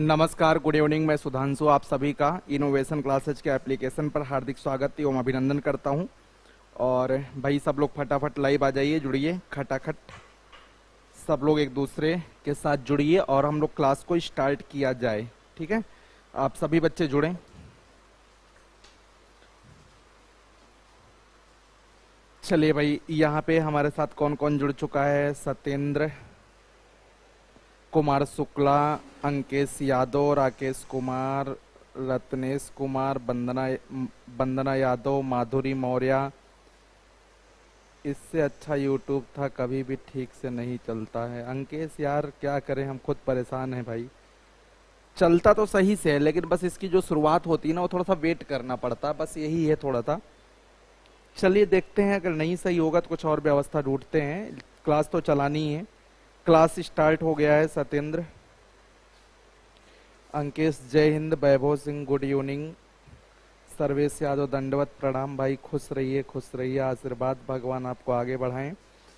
नमस्कार, good evening. मैं सुधांशु आप सभी का इनोवेशन क्लासेज के एप्लीकेशन पर हार्दिक स्वागत एवं अभिनंदन करता हूं। और भाई सब लोग फटाफट लाइव आ जाइए, जुड़िए खटाखट। सब लोग एक दूसरे के साथ जुड़िए और हम लोग क्लास को स्टार्ट किया जाए। ठीक है, आप सभी बच्चे जुड़ें। चलिए भाई, यहाँ पे हमारे साथ कौन कौन जुड़ चुका है? सत्येंद्र कुमार शुक्ला, अंकेश यादव, राकेश कुमार, रत्नेश कुमार, वंदना यादव, माधुरी मौर्य। इससे अच्छा यूट्यूब था, कभी भी ठीक से नहीं चलता है। अंकेश यार क्या करें, हम खुद परेशान हैं भाई। चलता तो सही से है, लेकिन बस इसकी जो शुरुआत होती है ना, वो थोड़ा सा वेट करना पड़ता है, बस यही है थोड़ा सा। चलिए देखते हैं, अगर नहीं सही होगा तो कुछ और व्यवस्था ढूंढते हैं। क्लास तो चलानी है। क्लास स्टार्ट हो गया है। सत्येंद्र, अंकेश जय हिंद, वैभव सिंह गुड इवनिंग, सर्वेश यादव दंडवत प्रणाम भाई। खुश रहिए, आशीर्वाद भगवान आपको आगे बढ़ाएं।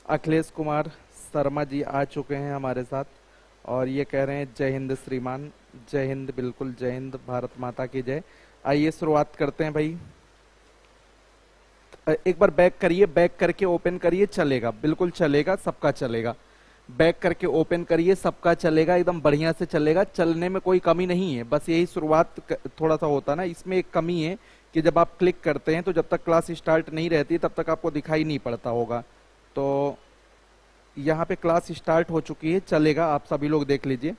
अखिलेश कुमार शर्मा जी आ चुके हैं हमारे साथ और ये कह रहे हैं जय हिंद श्रीमान। जय हिंद, बिल्कुल जय हिंद, भारत माता की जय। आइए शुरुआत करते हैं भाई। एक बार बैक करिए, बैक करके ओपन करिए, चलेगा, बिल्कुल चलेगा, सबका चलेगा। बैक करके ओपन करिए, सबका चलेगा, एकदम बढ़िया से चलेगा। चलने में कोई कमी नहीं है, बस यही शुरुआत थोड़ा सा होता ना, इसमें एक कमी है कि जब आप क्लिक करते हैं तो जब तक क्लास स्टार्ट नहीं रहती तब तक आपको दिखाई नहीं पड़ता होगा। तो यहाँ पे क्लास स्टार्ट हो चुकी है, चलेगा, आप सभी लोग देख लीजिए।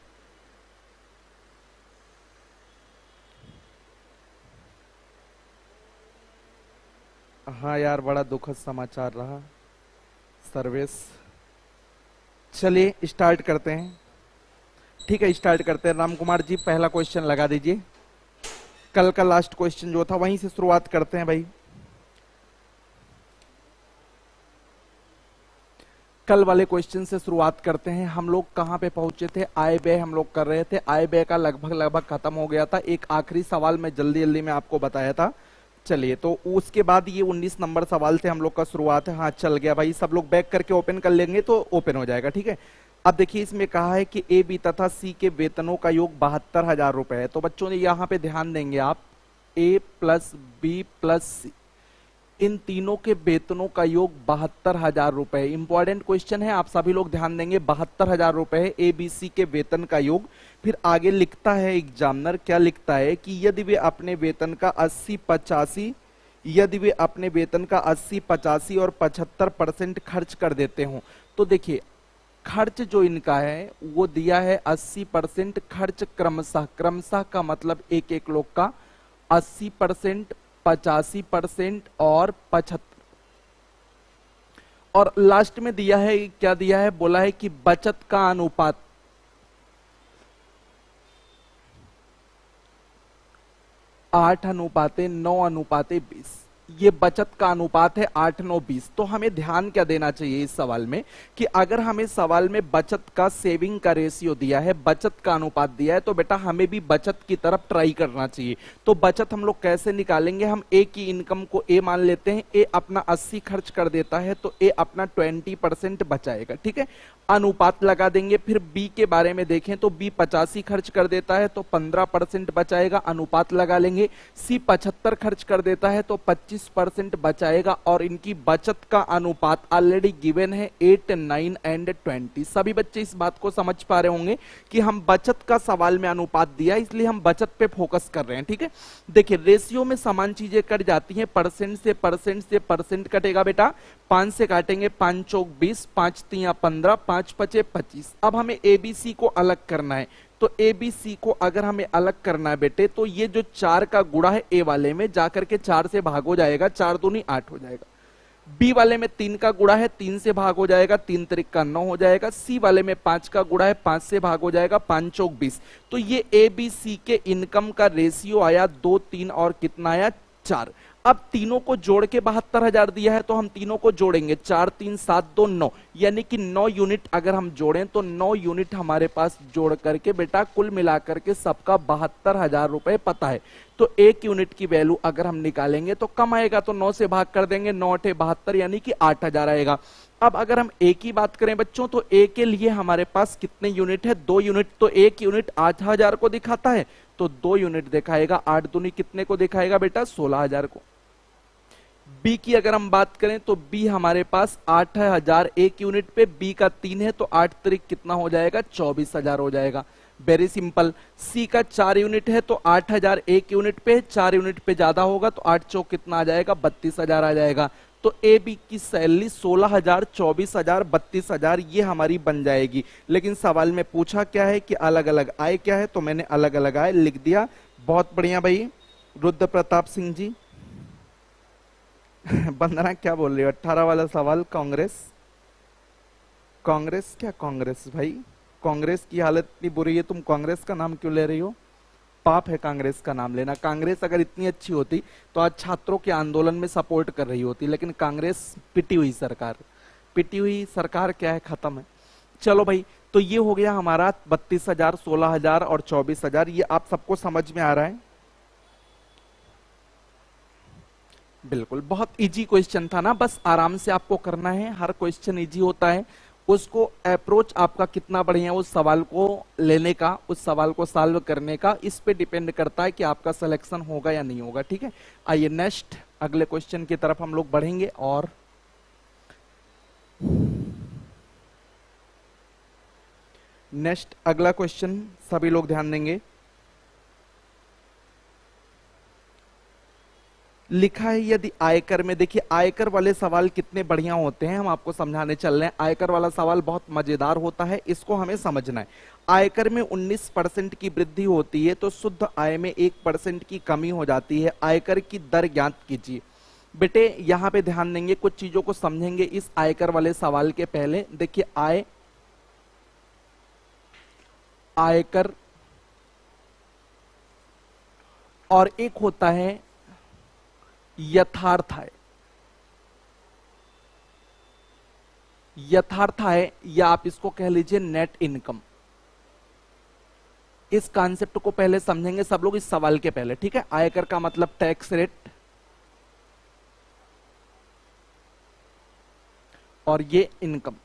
हाँ यार, बड़ा दुखद समाचार रहा सर्वेश। चलिए स्टार्ट करते हैं। ठीक है, स्टार्ट करते हैं। राम कुमार जी पहला क्वेश्चन लगा दीजिए। कल का लास्ट क्वेश्चन जो था वहीं से शुरुआत करते हैं भाई। कल वाले क्वेश्चन से शुरुआत करते हैं। हम लोग कहां पे पहुंचे थे? आय व्यय हम लोग कर रहे थे। आय व्यय का लगभग खत्म हो गया था। एक आखिरी सवाल मैं जल्दी में आपको बताया था। चलिए, तो उसके बाद ये 19 नंबर सवाल से हम लोग का शुरुआत है। हाँ, चल गया भाई। सब लोग बैक करके ओपन कर लेंगे तो ओपन हो जाएगा। ठीक है, अब देखिए इसमें कहा है कि ए बी तथा सी के वेतनों का योग 72,000 रुपए है। तो बच्चों ने यहाँ पे ध्यान देंगे आप, ए प्लस बी प्लस सी, इन तीनों के वेतनों का योग 72,000 रुपए। इंपॉर्टेंट क्वेश्चन है, आप सभी लोग ध्यान देंगे। 72,000 रुपए है ए बी सी के वेतन का योग। फिर आगे लिखता है एग्जामिनर, क्या लिखता है कि यदि वे अपने वेतन का 80, 85 और 75% खर्च कर देते हो। तो देखिए खर्च जो इनका है वो दिया है 80% खर्च क्रमशः का मतलब एक लोग का 80%, 85% और 75। और लास्ट में दिया है, क्या दिया है? बोला है कि बचत का अनुपात 8:9:20। ये बचत का अनुपात है 8:9:20। तो हमें ध्यान क्या देना चाहिए इस सवाल में कि अगर हमें सवाल में बचत का, सेविंग का रेशियो दिया है, बचत का अनुपात दिया है, तो बेटा हमें भी बचत की तरफ ट्राई करना चाहिए। तो बचत हम लोग कैसे निकालेंगे? हम ए की इनकम को ए मान लेते हैं। ए अपना 80 खर्च कर देता है तो ए अपना 20% बचाएगा। ठीक है, अनुपात लगा देंगे। फिर बी के बारे में देखें तो बी 85 खर्च कर देता है तो 15% बचाएगा, अनुपात लगा लेंगे। सी 75 खर्च कर देता है तो 25% बचाएगा। और इनकी बचत का अनुपात ऑलरेडी गिवन है 8, 9 एंड 20। सभी बच्चे इस बात को समझ पा रहे होंगे कि हम बचत का सवाल में अनुपात दिया, इसलिए हम बचत पे फोकस कर रहे हैं। ठीक है, देखिए रेशियो में समान चीजें कट जाती हैं। परसेंट से परसेंट कटेगा बेटा। 5 से काटेंगे, 5 चौक 20, 5 तिया 15, 5 पचे 25। अब हमें एबीसी को अलग करना है। तो एबीसी को अगर हमें अलग करना है बेटे, तो ये जो 4 का गुणा है ए वाले में जाकर के 4 से भाग हो जाएगा, 4 दूनी 8 हो जाएगा। बी वाले में 3 का गुणा है, 3 से भाग हो जाएगा, 3 त्रिक का 9 हो जाएगा। सी वाले में 5 का गुणा है, 5 से भाग हो जाएगा, 5 चौक 20। तो ये एबीसी के इनकम का रेशियो आया 2, 3 और कितना आया? 4। अब तीनों को जोड़ के 72,000 दिया है तो हम तीनों को जोड़ेंगे, 4 3 7 2 9, यानी कि 9 यूनिट अगर हम जोड़ें तो 9 यूनिट हमारे पास जोड़ करके बेटा कुल मिलाकर के सबका 72,000 रुपए पता है। तो एक यूनिट की वैल्यू अगर हम निकालेंगे तो कम आएगा, तो 9 से भाग कर देंगे, 9 8 72, यानी कि 8,000 आएगा। अब अगर हम ए की बात करें बच्चों, तो ए के लिए हमारे पास कितने यूनिट है, 2 यूनिट, तो एक यूनिट 8,000 को दिखाता है, तो 2 यूनिट दिखाएगा, 8 दूनी कितने को दिखाएगा बेटा, 16,000 को। बी की अगर हम बात करें तो बी हमारे पास 8,000 एक यूनिट पे, बी का 3 है तो 8 त्रिक कितना हो जाएगा, 24,000 हो जाएगा। Very simple. सी का 4 यूनिट है तो 8,000 एक यूनिट पे, 4 यूनिट पे ज्यादा होगा तो 8 चौक कितना आ जाएगा, 32,000 आ जाएगा। तो ए बी की सैलरी 16,000, 24,000, 32,000 ये हमारी बन जाएगी। लेकिन सवाल में पूछा क्या है कि अलग अलग आय क्या है, तो मैंने अलग अलग आय लिख दिया। बहुत बढ़िया भाई रुद्र प्रताप सिंह जी। बंदना क्या बोल रही हो, 18 वाला सवाल, कांग्रेस, कांग्रेस क्या कांग्रेस भाई, कांग्रेस की हालत इतनी बुरी है, तुम कांग्रेस का नाम क्यों ले रही हो, पाप है कांग्रेस का नाम लेना। कांग्रेस अगर इतनी अच्छी होती तो आज छात्रों के आंदोलन में सपोर्ट कर रही होती, लेकिन कांग्रेस पिटी हुई सरकार, पिटी हुई सरकार क्या है, खत्म है। चलो भाई, तो ये हो गया हमारा 32,000, 16,000 और 24,000। ये आप सबको समझ में आ रहा है? बिल्कुल, बहुत इजी क्वेश्चन था ना, बस आराम से आपको करना है, हर क्वेश्चन इजी होता है। उसको अप्रोच आपका कितना बढ़िया उस सवाल को लेने का, उस सवाल को सॉल्व करने का, इस पे डिपेंड करता है कि आपका सिलेक्शन होगा या नहीं होगा। ठीक है, आइए नेक्स्ट अगले क्वेश्चन की तरफ हम लोग बढ़ेंगे। और नेक्स्ट अगला क्वेश्चन सभी लोग ध्यान देंगे। लिखा है यदि आयकर में, देखिए आयकर वाले सवाल कितने बढ़िया होते हैं, हम आपको समझाने चल रहे हैं। आयकर वाला सवाल बहुत मजेदार होता है, इसको हमें समझना है। आयकर में 19% की वृद्धि होती है तो शुद्ध आय में 1% की कमी हो जाती है, आयकर की दर ज्ञात कीजिए। बेटे यहां पे ध्यान देंगे, कुछ चीजों को समझेंगे इस आयकर वाले सवाल के पहले। देखिए आय, आयकर और एक होता है यथार्थ आय। यथार्थ आय या आप इसको कह लीजिए नेट इनकम। इस कॉन्सेप्ट को पहले समझेंगे सब लोग इस सवाल के पहले, ठीक है। आयकर का मतलब टैक्स रेट, और ये इनकम।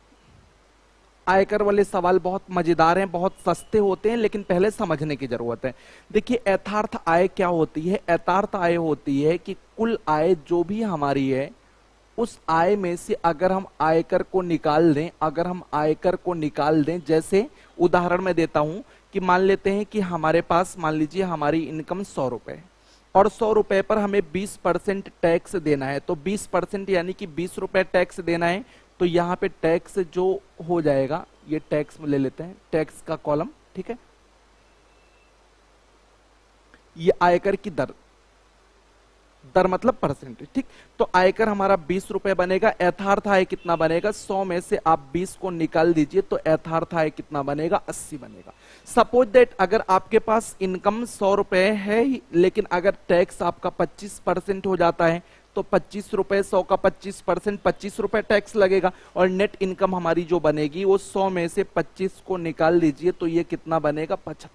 आयकर वाले सवाल बहुत मजेदार हैं, बहुत सस्ते होते हैं, लेकिन पहले समझने की जरूरत है। देखिए यथार्थ आय क्या होती है, यथार्थ आय होती है कि कुल आय जो भी हमारी है उस आय में से अगर हम आयकर को निकाल दें, अगर हम आयकर को निकाल दें, जैसे उदाहरण में देता हूं कि मान लेते हैं कि हमारे पास, मान लीजिए हमारी इनकम 100 रुपए और 100 रुपए पर हमें 20% टैक्स देना है, तो 20% यानी कि 20 रुपए टैक्स देना है। तो यहाँ पे टैक्स जो हो जाएगा, ये टैक्स में ले लेते हैं, टैक्स का कॉलम, ठीक है। ये आयकर की दर, दर मतलब परसेंटेज, ठीक। तो आयकर हमारा 20 रुपए बनेगा, यथार्थ आय कितना बनेगा, 100 में से आप 20 को निकाल दीजिए तो यथार्थ आय कितना बनेगा, 80 बनेगा। सपोज दैट अगर आपके पास इनकम 100 रुपए है, लेकिन अगर टैक्स आपका 25% हो जाता है तो 25 रुपए, 100 का 25%, 25 रुपए टैक्स लगेगा, और नेट इनकम हमारी जो बनेगी वो 100 में से 25 को निकाल दीजिए तो ये कितना बनेगा, 75।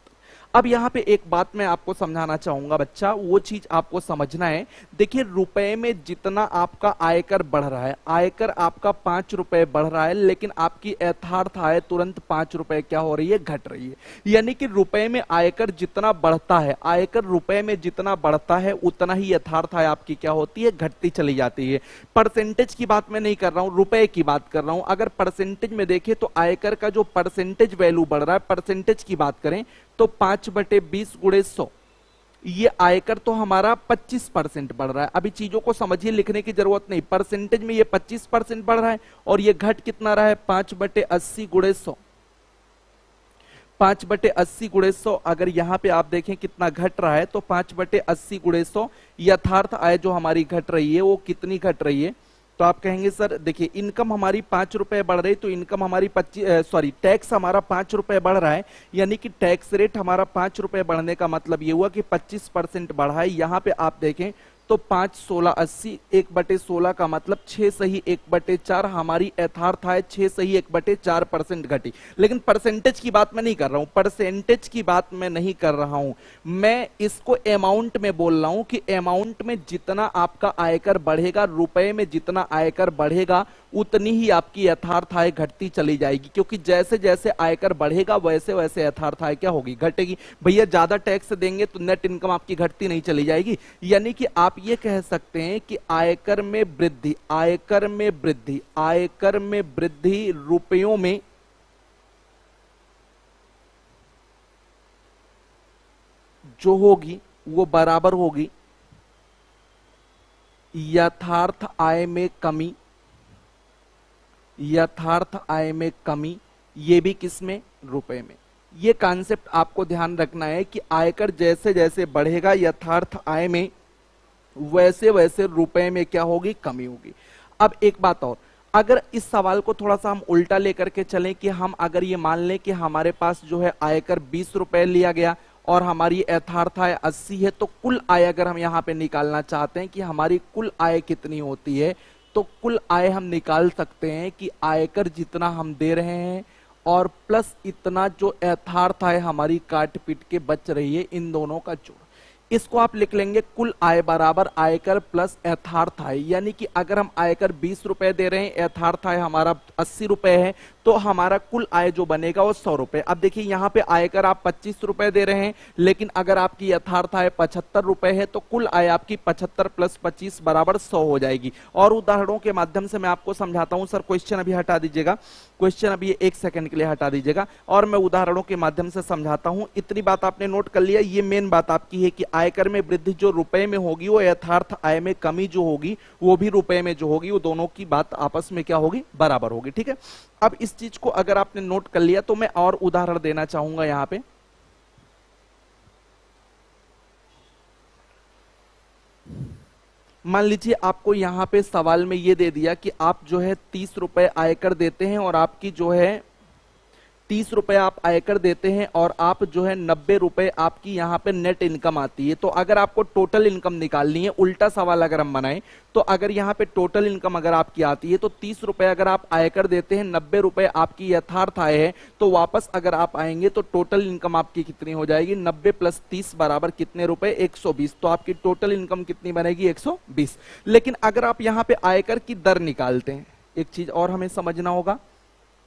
अब यहाँ पे एक बात मैं आपको समझाना चाहूंगा बच्चा, वो चीज आपको समझना है। देखिए रुपए में जितना आपका आयकर बढ़ रहा है, आयकर आपका 5 रुपए बढ़ रहा है, लेकिन आपकी यथार्थ आय तुरंत 5 रुपए क्या हो रही है, घट रही है। यानी कि रुपए में आयकर जितना बढ़ता है, आयकर रुपए में जितना बढ़ता है उतना ही यथार्थ आय आपकी क्या होती है, घटती चली जाती है। परसेंटेज की बात मैं नहीं कर रहा हूं, रुपए की बात कर रहा हूं। अगर परसेंटेज में देखें तो आयकर का जो परसेंटेज वैल्यू बढ़ रहा है, परसेंटेज की बात करें तो 5/20 गुणे 100, ये आयकर तो हमारा 25% बढ़ रहा है। अभी चीजों को समझिए, लिखने की जरूरत नहीं, परसेंटेज में ये 25% बढ़ रहा है और ये घट कितना रहा है, 5/80 गुणे 100। 5/80 गुणे 100 अगर यहां पे आप देखें कितना घट रहा है, तो 5/80 गुणे 100 यथार्थ आय जो हमारी घट रही है वो कितनी घट रही है। तो आप कहेंगे सर देखिए इनकम हमारी 5 रुपए बढ़ रही, तो इनकम हमारी टैक्स हमारा 5 रुपए बढ़ रहा है, यानी कि टैक्स रेट हमारा 5 रुपए बढ़ने का मतलब ये हुआ कि 25% बढ़ा है। यहाँ पे आप देखें तो 5 16 80, 1/16 का मतलब 6 सही 1/4 हमारी यथार्थ आय 6 सही 1/4% घटी। लेकिन परसेंटेज की बात मैं नहीं कर रहा हूं, परसेंटेज की बात मैं नहीं कर रहा हूं, मैं इसको अमाउंट में बोल रहा हूं कि अमाउंट में जितना आपका आयकर बढ़ेगा, रुपए में जितना आयकर बढ़ेगा उतनी ही आपकी यथार्थ आय घटती चली जाएगी, क्योंकि जैसे जैसे आयकर बढ़ेगा वैसे वैसे यथार्थ आय क्या होगी, घटेगी। भैया ज्यादा टैक्स देंगे तो नेट इनकम आपकी घटती नहीं चली जाएगी। यानी कि आप ये कह सकते हैं कि आयकर में वृद्धि, आयकर में वृद्धि, आयकर में वृद्धि रुपयों में जो होगी वो बराबर होगी यथार्थ आय में कमी, यथार्थ आय में कमी, ये भी किसमें, रुपए में। ये कॉन्सेप्ट आपको ध्यान रखना है कि आयकर जैसे जैसे बढ़ेगा यथार्थ आय में वैसे वैसे रुपए में क्या होगी, कमी होगी। अब एक बात और, अगर इस सवाल को थोड़ा सा हम उल्टा लेकर के चलें कि हम अगर ये मान लें कि हमारे पास जो है आयकर 20 रुपए लिया गया और हमारी यथार्थ आय 80 है, तो कुल आय अगर हम यहां पे निकालना चाहते हैं कि हमारी कुल आय कितनी होती है, तो कुल आय हम निकाल सकते हैं कि आयकर जितना हम दे रहे हैं और प्लस इतना जो यथार्थ आय हमारी काट पीट के बच रही है, इन दोनों का जोड़। इसको आप लिख लेंगे कुल आय बराबर आयकर प्लस यथार्थ आय। यानी कि अगर हम आयकर 20 रुपए दे रहे हैं, यथार्थ आय हमारा 80 रुपए है, तो हमारा कुल आय जो बनेगा वो 100 रुपए। अब देखिए यहां पे आयकर आप 25 रुपए दे रहे हैं, लेकिन अगर आपकी यथार्थ आय 75 रुपए है तो कुल आय आपकी 75 प्लस 25 बराबर 100 हो जाएगी। और उदाहरणों के माध्यम से मैं आपको समझाता हूं। सर क्वेश्चन अभी हटा दीजिएगा, क्वेश्चन अभी 1 सेकंड के लिए हटा दीजिएगा और मैं उदाहरणों के माध्यम से समझाता हूं। इतनी बात आपने नोट कर लिया, ये मेन बात आपकी है कि आयकर में वृद्धि जो रुपए में होगी वो यथार्थ आय में कमी जो होगी वो भी रुपए में जो होगी, वो दोनों की बात आपस में क्या होगी, बराबर होगी। ठीक है, अब इस चीज को अगर आपने नोट कर लिया तो मैं और उदाहरण देना चाहूंगा यहां पे। मान लीजिए आपको यहां पे सवाल में ये दे दिया कि आप जो है 30 रुपए आयकर देते हैं और आपकी जो है 30 रुपए आप आयकर देते हैं और आप जो है 90 रुपए आपकी यहां पे नेट इनकम आती है। तो अगर आपको टोटल इनकम निकालनी है, उल्टा सवाल अगर हम बनाएं तो अगर यहां पे टोटल इनकम अगर आपकी आती है तो 30 रुपए अगर आप आयकर देते हैं, 90 रुपए आपकी यथार्थ आय है, तो वापस अगर आप आएंगे तो टोटल इनकम आपकी कितनी हो जाएगी, 90 प्लस 30 बराबर कितने रुपए, 120। तो आपकी टोटल इनकम कितनी बनेगी, 120। लेकिन अगर आप यहां पे आयकर की दर निकालते हैं, एक चीज और हमें समझना होगा,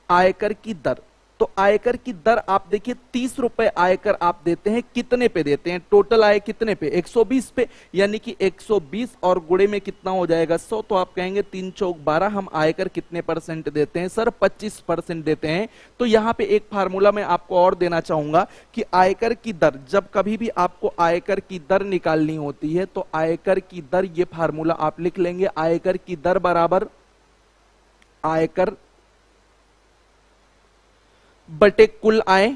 आयकर की दर। तो आयकर की दर आप देखिए 30 रुपए आयकर आप देते हैं, कितने पे देते हैं, टोटल आय कितने पे, 120 पे। यानी कि 120 और गुणे में कितना हो जाएगा, 100। तो आप कहेंगे 3 चौक 12, हम आयकर कितने परसेंट देते हैं, सर 25% देते हैं। तो यहां पे एक फार्मूला मैं आपको और देना चाहूंगा कि आयकर की दर, जब कभी भी आपको आयकर की दर निकालनी होती है तो आयकर की दर, ये फार्मूला आप लिख लेंगे, आयकर की दर बराबर आयकर बटे कुल आय,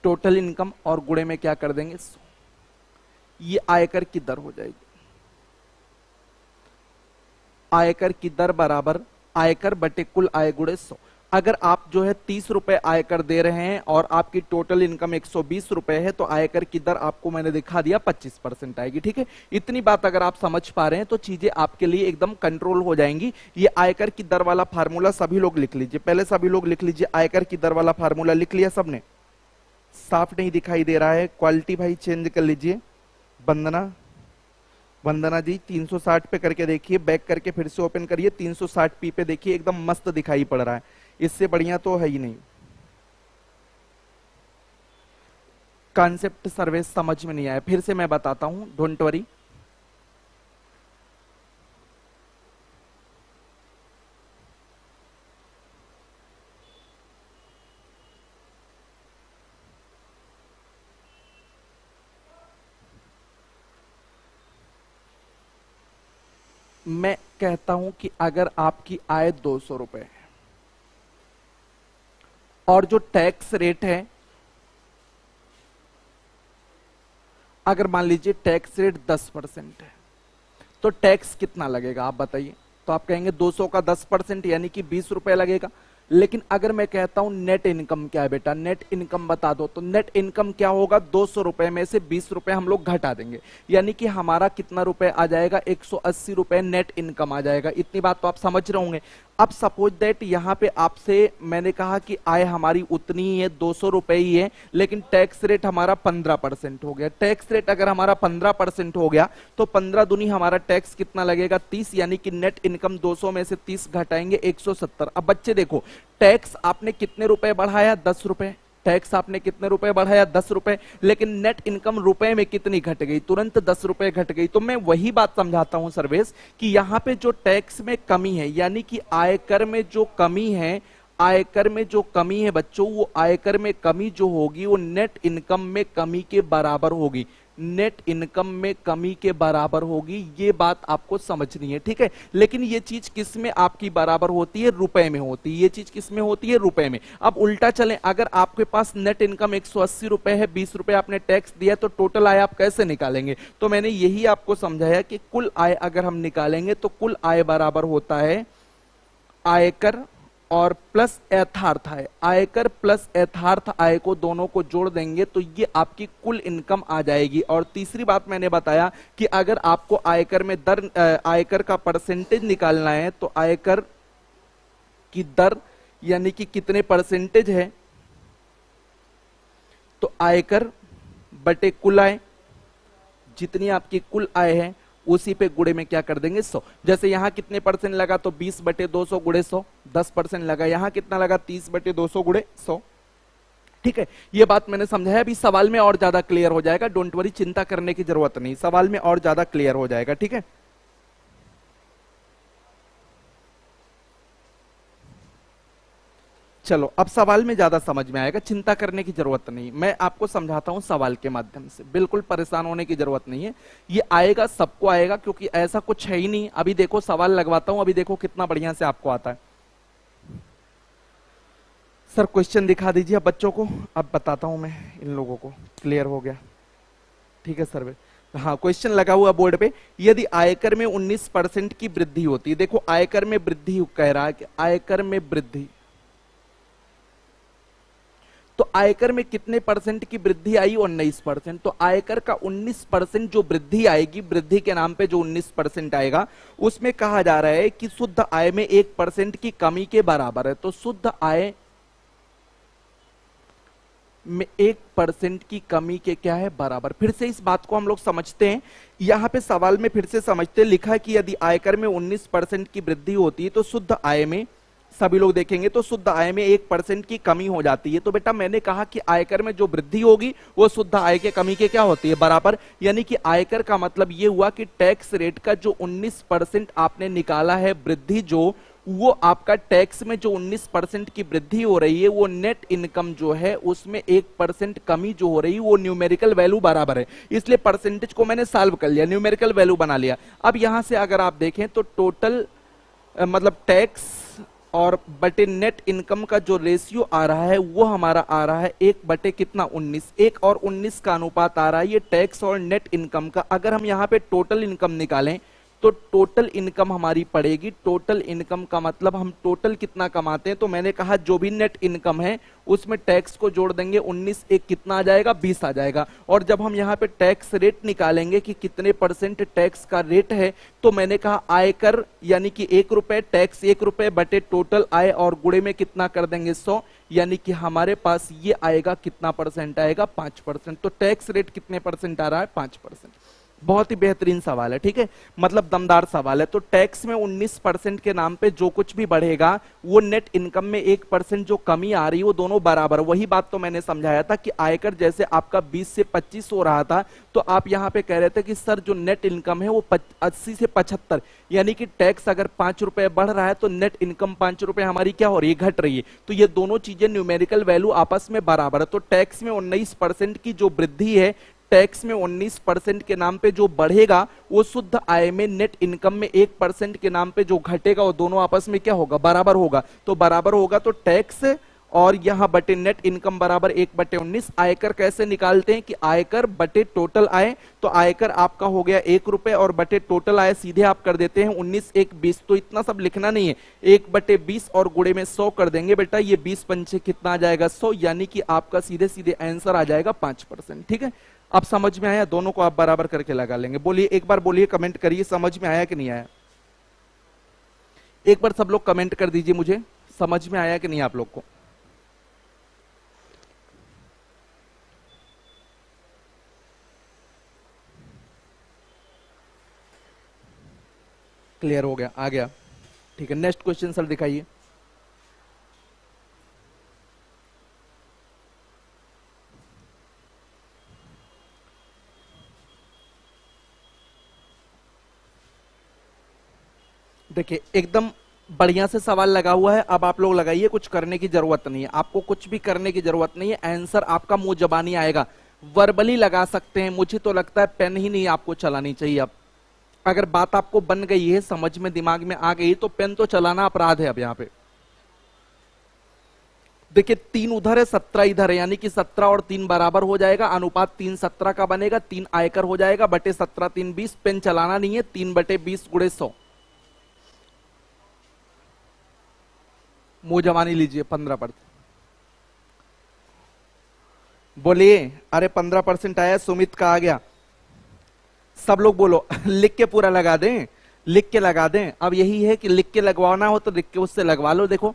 टोटल इनकम, और गुणे में क्या कर देंगे, 100। ये आयकर की दर हो जाएगी। आयकर की दर बराबर आयकर बटे कुल आय गुणे 100। अगर आप जो है 30 रुपए आयकर दे रहे हैं और आपकी टोटल इनकम 120 रुपए है, तो आयकर की दर आपको मैंने दिखा दिया 25% आएगी। ठीक है, इतनी बात अगर आप समझ पा रहे हैं तो चीजें आपके लिए एकदम कंट्रोल हो जाएंगी। ये आयकर की दर वाला फार्मूला सभी लोग लिख लीजिए, पहले सभी लोग लिख लीजिए। आयकर की दर वाला फार्मूला लिख लिया सबने, साफ नहीं दिखाई दे रहा है, क्वालिटी भाई चेंज कर लीजिए। वंदना जी 360 पे करके देखिए, बैक करके फिर से ओपन करिए, 360p पे देखिए, एकदम मस्त दिखाई पड़ रहा है, इससे बढ़िया तो है ही नहीं। कॉन्सेप्ट सर्विस समझ में नहीं आया, फिर से मैं बताता हूं, डोंट वरी। मैं कहता हूं कि अगर आपकी आय 200 रुपए है और जो टैक्स रेट है, अगर मान लीजिए टैक्स रेट 10% है, तो टैक्स कितना लगेगा आप बताइए। तो आप कहेंगे 200 का 10% यानी कि 20 रुपए लगेगा। लेकिन अगर मैं कहता हूं नेट इनकम क्या है बेटा, नेट इनकम बता दो, तो नेट इनकम क्या होगा, 200 रुपए में से 20 रुपए हम लोग घटा देंगे, यानी कि हमारा कितना रुपए आ जाएगा, 180 रुपए नेट इनकम आ जाएगा। इतनी बात तो आप समझ रहे होंगे। अब सपोज दैट यहां पे आपसे मैंने कहा कि आय हमारी उतनी ही है, 200 रुपए ही है, लेकिन टैक्स रेट हमारा 15% हो गया। टैक्स रेट अगर हमारा 15% हो गया तो 15 दूनी हमारा टैक्स कितना लगेगा, 30, यानी कि नेट इनकम 200 में से 30 घटाएंगे 170। अब बच्चे देखो, टैक्स आपने कितने रुपए बढ़ाया, 10 रुपए। टैक्स आपने कितने रुपए बढ़ाया, 10 रुपए, लेकिन नेट इनकम रुपए में कितनी घट गई, तुरंत 10 रुपए घट गई। तो मैं वही बात समझाता हूं सर्वेश कि यहां पे जो टैक्स में कमी है, यानी कि आयकर में जो कमी है, आयकर में जो कमी है बच्चों, वो आयकर में कमी जो होगी वो नेट इनकम में कमी के बराबर होगी, नेट इनकम में कमी के बराबर होगी। ये बात आपको समझनी है, ठीक है। लेकिन ये चीज किस में आपकी बराबर होती है, रुपए में होती है। ये चीज किस में होती है, रुपए में। अब उल्टा चलें, अगर आपके पास नेट इनकम 180 रुपए है, 20 रुपए आपने टैक्स दिया, तो टोटल आय आप कैसे निकालेंगे। तो मैंने यही आपको समझाया कि कुल आय अगर हम निकालेंगे तो कुल आय बराबर होता है आयकर और प्लस यथार्थ आय। आयकर प्लस यथार्थ आय को दोनों को जोड़ देंगे तो ये आपकी कुल इनकम आ जाएगी। और तीसरी बात मैंने बताया कि अगर आपको आयकर में दर, आयकर का परसेंटेज निकालना है तो आयकर की दर यानी कि कितने परसेंटेज है, तो आयकर बटे कुल आय, जितनी आपकी कुल आय है उसी पे गुड़े में क्या कर देंगे 100। जैसे यहां कितने परसेंट लगा, तो 20 बटे 200 गुड़े 100, 10% लगा। यहां कितना लगा, 30 बटे 200 गुड़े 100। ठीक है, ये बात मैंने समझाया। अभी सवाल में और ज्यादा क्लियर हो जाएगा, डोंट वरी, चिंता करने की जरूरत नहीं, सवाल में और ज्यादा क्लियर हो जाएगा। ठीक है, चलो अब सवाल में ज्यादा समझ में आएगा, चिंता करने की जरूरत नहीं। मैं आपको समझाता हूं सवाल के माध्यम से, बिल्कुल परेशान होने की जरूरत नहीं है। ये आएगा, सबको आएगा, क्योंकि ऐसा कुछ है ही नहीं। अभी देखो सवाल लगवाता हूं, अभी देखो कितना बढ़िया से आपको आता है। सर क्वेश्चन दिखा दीजिए अब बच्चों को, अब बताता हूं मैं इन लोगों को। क्लियर हो गया, ठीक है सर। हाँ, क्वेश्चन लगा हुआ बोर्ड पे, यदि आयकर में 19% की वृद्धि होती है। देखो आयकर में वृद्धि कह रहा है कि आयकर में वृद्धि, तो आयकर में कितने परसेंट की वृद्धि आई, 19%। तो आयकर का 19% जो वृद्धि आएगी, वृद्धि के नाम पे जो 19% आएगा, उसमें कहा जा रहा है कि शुद्ध आय में 1% की कमी के बराबर है। तो शुद्ध आय में 1% की कमी के क्या है, बराबर। फिर से इस बात को हम लोग समझते हैं, यहां पे सवाल में फिर से समझते हैं। लिखा कि यदि आयकर में 19% की वृद्धि होती है तो शुद्ध आय में, सभी लोग देखेंगे तो शुद्ध आय में 1% की कमी हो जाती है। तो बेटा मैंने कहा कि आयकर में जो वृद्धि होगी वो शुद्ध आय के कमी के क्या होती है, बराबर। यानी कि आयकर का मतलब ये हुआ कि टैक्स रेट का जो 19% आपने निकाला है वृद्धि, जो वो आपका टैक्स में जो 19% की वृद्धि हो रही है, वो नेट इनकम जो है उसमें 1% कमी जो हो रही है, वो न्यूमेरिकल वैल्यू बराबर है। इसलिए परसेंटेज को मैंने सॉल्व कर लिया, न्यूमेरिकल वैल्यू बना लिया। अब यहां से अगर आप देखें तो टोटल मतलब टैक्स और बटे नेट इनकम का जो रेशियो आ रहा है वो हमारा आ रहा है 1 बटे कितना, 19। 1 और 19 का अनुपात आ रहा है ये टैक्स और नेट इनकम का। अगर हम यहाँ पे टोटल इनकम निकालें तो टोटल इनकम हमारी पड़ेगी, टोटल इनकम का मतलब हम टोटल कितना कमाते हैं। तो मैंने कहा जो भी नेट इनकम है उसमें टैक्स को जोड़ देंगे, 19 एक कितना आ जाएगा, 20 आ जाएगा। और जब हम यहाँ पे टैक्स रेट निकालेंगे कि कितने परसेंट टैक्स का रेट है, तो मैंने कहा आयकर यानी कि 1 रुपए, टैक्स 1 रुपए बटे टोटल आय और गुणे में कितना कर देंगे 100, यानी कि हमारे पास ये आएगा कितना परसेंट आएगा, 5%। तो टैक्स रेट कितने परसेंट आ रहा है, 5%। बहुत ही बेहतरीन सवाल है, ठीक है, मतलब दमदार सवाल है। तो टैक्स में 19% के नाम पे जो कुछ भी बढ़ेगा वो नेट इनकम में 1% जो कमी आ रही है वो दोनों बराबर। वही बात तो मैंने समझाया था कि आयकर जैसे आपका 20 से 25 हो रहा था, तो आप यहां पे कह रहे थे कि सर जो नेट इनकम है वो 80 से 75, यानी कि टैक्स अगर 5 रुपए बढ़ रहा है तो नेट इनकम 5 रुपए हमारी क्या हो रही है, घट रही है। तो ये दोनों चीजें न्यूमेरिकल वैल्यू आपस में बराबर है। तो टैक्स में 19% की जो वृद्धि है, टैक्स में 19% के नाम पे जो बढ़ेगा वो शुद्ध आय में नेट इनकम में 1% के नाम पे जो घटेगा वो दोनों आपस में क्या होगा, बराबर होगा। तो बराबर होगा तो टैक्स और यहां बटे नेट इनकम बराबर 1/19। आयकर कैसे निकालते हैं कि आयकर बटे टोटल आय, तो आयकर आपका हो गया 1 रुपए और बटे टोटल आय सीधे आप कर देते हैं 19 1 20। तो इतना सब लिखना नहीं है, 1/20 और गुणे में 100 कर देंगे बेटा, ये 20 पंचे कितना आ जाएगा 100, यानी कि आपका सीधे सीधे आंसर आ जाएगा 5%। ठीक है, अब समझ में आया? दोनों को आप बराबर करके लगा लेंगे। बोलिए, एक बार बोलिए, कमेंट करिए समझ में आया कि नहीं आया। एक बार सब लोग कमेंट कर दीजिए मुझे, समझ में आया कि नहीं आप लोग को। क्लियर हो गया, आ गया? ठीक है, नेक्स्ट क्वेश्चन सर दिखाइए। देखिए एकदम बढ़िया से सवाल लगा हुआ है, अब आप लोग लगाइए, कुछ करने की जरूरत नहीं है, आपको कुछ भी करने की जरूरत नहीं है, आंसर आपका मुंह जबानी आएगा। वर्बली लगा सकते हैं, मुझे तो लगता है पेन ही नहीं आपको चलानी चाहिए। अब अगर बात आपको बन गई है, समझ में दिमाग में आ गई, तो पेन तो चलाना अपराध है। अब यहां पे देखिए 3 उधर है 17 इधर है, यानी कि 17 और 3 बराबर हो जाएगा, अनुपात 3 17 का बनेगा, 3 आयकर हो जाएगा, बटे 17 3 20। पेन चलाना नहीं है, 3/20 गुणे 100। मुंह जवानी लीजिए, 15%। बोलिए, अरे 15% आया, सुमित का आ गया। सब लोग बोलो लिख के पूरा लगा दें, लिख के लगा दें। अब यही है कि लिख के लगवाना हो तो लिख के उससे लगवा लो। देखो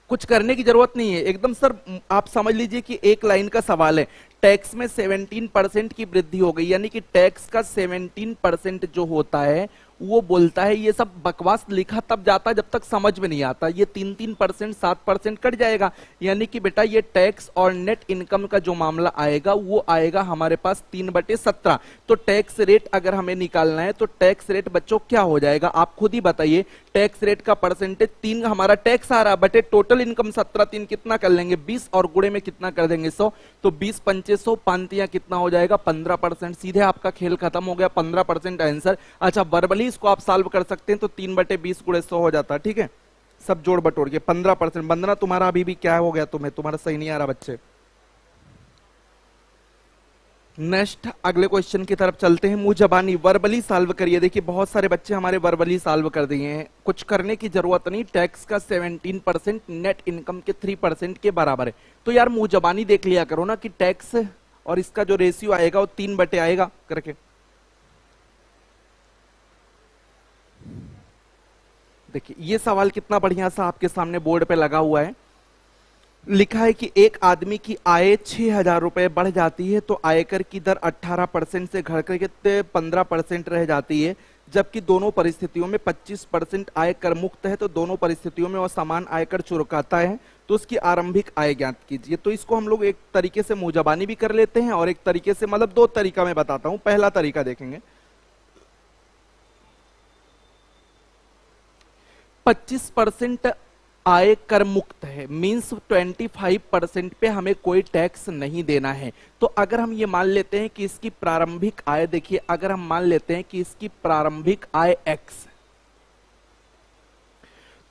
कुछ करने की जरूरत नहीं है एकदम। सर आप समझ लीजिए कि एक लाइन का सवाल है, टैक्स में 17% की वृद्धि हो गई, यानी कि टैक्स का 17% जो होता है वो बोलता है, ये सब बकवास लिखा तब जाता जब तक समझ में नहीं आता। ये 3% 7% कट जाएगा, यानी कि बेटा ये टैक्स और नेट इनकम का जो मामला आएगा वो आएगा हमारे पास 3/17। तो टैक्स रेट अगर हमें निकालना है तो टैक्स रेट बच्चों क्या हो जाएगा आप खुद ही बताइए। टैक्स रेट का परसेंटेज 3 हमारा टैक्स आ रहा, बटे टोटल इनकम 17, 3 कितना कर लेंगे 20 और गुणे में कितना कर देंगे 100। तो 20 पंचे 100, पांतियां कितना हो जाएगा 15%। सीधे आपका खेल खत्म हो गया, 15% आंसर। अच्छा वर्बली इसको आप सॉल्व कर सकते हैं तो 3/20 गुणे 100 हो जाता है। ठीक है, सब जोड़ बटोड़ के 15%। बंदना तुम्हारा अभी भी क्या हो गया, तुम्हारा सही नहीं आ रहा बच्चे। नेक्स्ट अगले क्वेश्चन की तरफ चलते हैं। मुंह जबानी वर्बली सॉल्व करिए। देखिए बहुत सारे बच्चे हमारे वर्बली सॉल्व कर दिए हैं, कुछ करने की जरूरत नहीं। टैक्स का 17% नेट इनकम के 3% के बराबर है। तो यार मुंह जबानी देख लिया करो ना कि टैक्स और इसका जो रेशियो आएगा वो 3 बटे आएगा करके। देखिए ये सवाल कितना बढ़िया सा आपके सामने बोर्ड पे लगा हुआ है। लिखा है कि एक आदमी की आय 6,000 रुपए बढ़ जाती है तो आयकर की दर 18% से घटकर के 15% रह जाती है, जबकि दोनों परिस्थितियों में 25% आय कर मुक्त है। तो दोनों परिस्थितियों में वह समान आयकर चुकाता है, तो उसकी आरंभिक आय ज्ञात कीजिए। तो इसको हम लोग एक तरीके से मुंहजबानी भी कर लेते हैं और एक तरीके से, मतलब 2 तरीका मैं बताता हूं। पहला तरीका देखेंगे, 25% आय कर मुक्त है, मींस 25% पे हमें कोई टैक्स नहीं देना है। तो अगर हम ये मान लेते हैं कि इसकी प्रारंभिक आय, देखिए अगर हम मान लेते हैं कि इसकी प्रारंभिक आय x,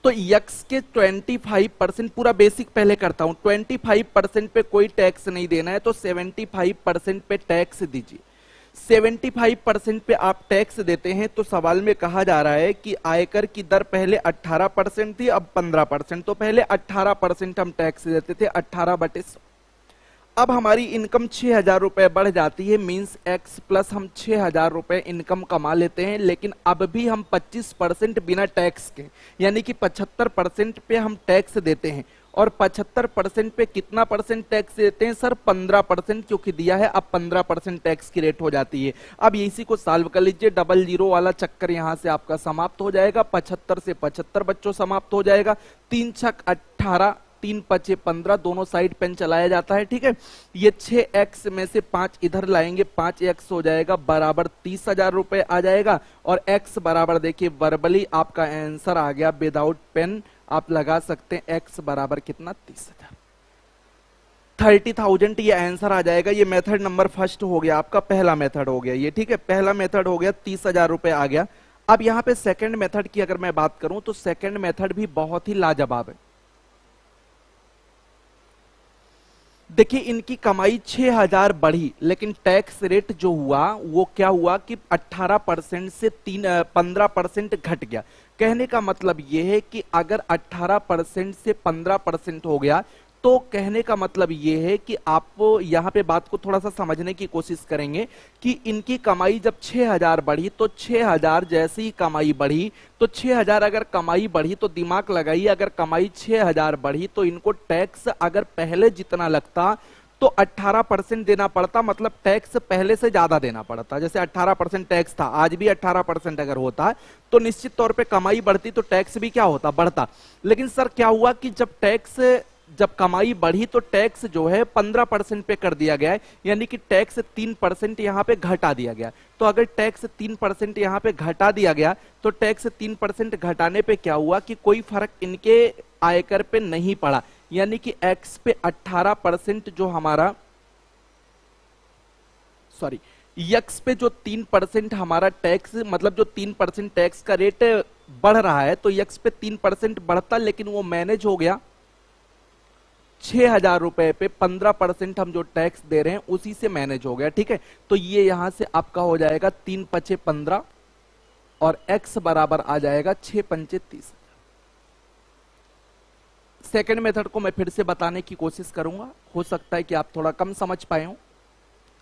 तो x के 25%, पूरा बेसिक पहले करता हूं, 25% पे कोई टैक्स नहीं देना है तो 75% पे टैक्स दीजिए। 75% पे आप टैक्स देते हैं तो सवाल में कहा जा रहा है कि आयकर की दर पहले 18% थी, अब 15%। तो पहले 18% हम टैक्स देते थे, 18/100। अब हमारी इनकम 6,000 रुपए बढ़ जाती है, मींस x प्लस हम 6,000 रुपए इनकम कमा लेते हैं, लेकिन अब भी हम 25% बिना टैक्स के, यानी कि 75% पे हम टैक्स देते हैं। और 75% पे कितना परसेंट टैक्स देते हैं सर? 15%, क्योंकि दिया है। अब 15% टैक्स की रेट हो जाती है। अब इसी को सॉल्व कर लीजिए, डबल जीरो वाला चक्कर यहां से आपका समाप्त हो जाएगा। 75 से 75 बच्चों समाप्त हो जाएगा। 3 छक 18, 3 पचे 15, दोनों साइड पेन चलाया जाता है। ठीक है, ये 6x में से 5 इधर लाएंगे, 5x हो जाएगा बराबर 30,000 रुपए आ जाएगा। और x बराबर देखिए वर्बली आपका आंसर आ गया, विदाउट पेन आप लगा सकते हैं। x बराबर कितना? 30,000, 30,000 ये आंसर आ जाएगा। ये मेथड नंबर फर्स्ट हो गया, आपका पहला मेथड हो गया ये। ठीक है, पहला मेथड हो गया, 30,000 रुपए आ गया। अब यहाँ पे सेकंड मेथड की अगर मैं बात करूं तो सेकंड मेथड भी बहुत ही लाजवाब है। देखिए इनकी कमाई 6,000 बढ़ी, लेकिन टैक्स रेट जो हुआ वो क्या हुआ कि 18% से 15% घट गया। कहने का मतलब ये है कि अगर 18% से 15% हो गया तो कहने का मतलब ये है कि आप यहां पे बात को थोड़ा सा समझने की कोशिश करेंगे कि इनकी कमाई जब 6,000 बढ़ी तो 6,000 जैसे ही कमाई बढ़ी तो 6,000 अगर कमाई बढ़ी तो दिमाग लगाइए, अगर कमाई 6,000 बढ़ी तो इनको टैक्स अगर पहले जितना लगता तो 18% देना पड़ता, मतलब टैक्स पहले से ज्यादा देना पड़ता। जैसे 18% टैक्स था, आज भी 18% अगर होता तो निश्चित तौर पे कमाई बढ़ती तो टैक्स भी क्या होता, बढ़ता। लेकिन सर क्या हुआ कि जब कमाई बढ़ी तो टैक्स जो है 15% पे कर दिया गया है, यानी कि टैक्स 3% यहां पे घटा दिया गया। तो अगर टैक्स 3% यहां पे घटा दिया गया तो टैक्स 3% घटाने पे क्या हुआ कि कोई फर्क इनके आयकर पे नहीं पड़ा, यानी कि एक्स पे 18% जो हमारा सॉरी यक्स पे जो 3% हमारा टैक्स, मतलब जो 3% टैक्स का रेट बढ़ रहा है तो यक्स पे 3% बढ़ता, लेकिन वो मैनेज हो गया। 6,000 रुपए पे 15% हम जो टैक्स दे रहे हैं उसी से मैनेज हो गया, ठीक है। तो ये यहां से आपका हो जाएगा 3 पचे 15 और x बराबर आ जाएगा 6 पंचे 30। सेकेंड मेथड को मैं फिर से बताने की कोशिश करूंगा, हो सकता है कि आप थोड़ा कम समझ पाए हो।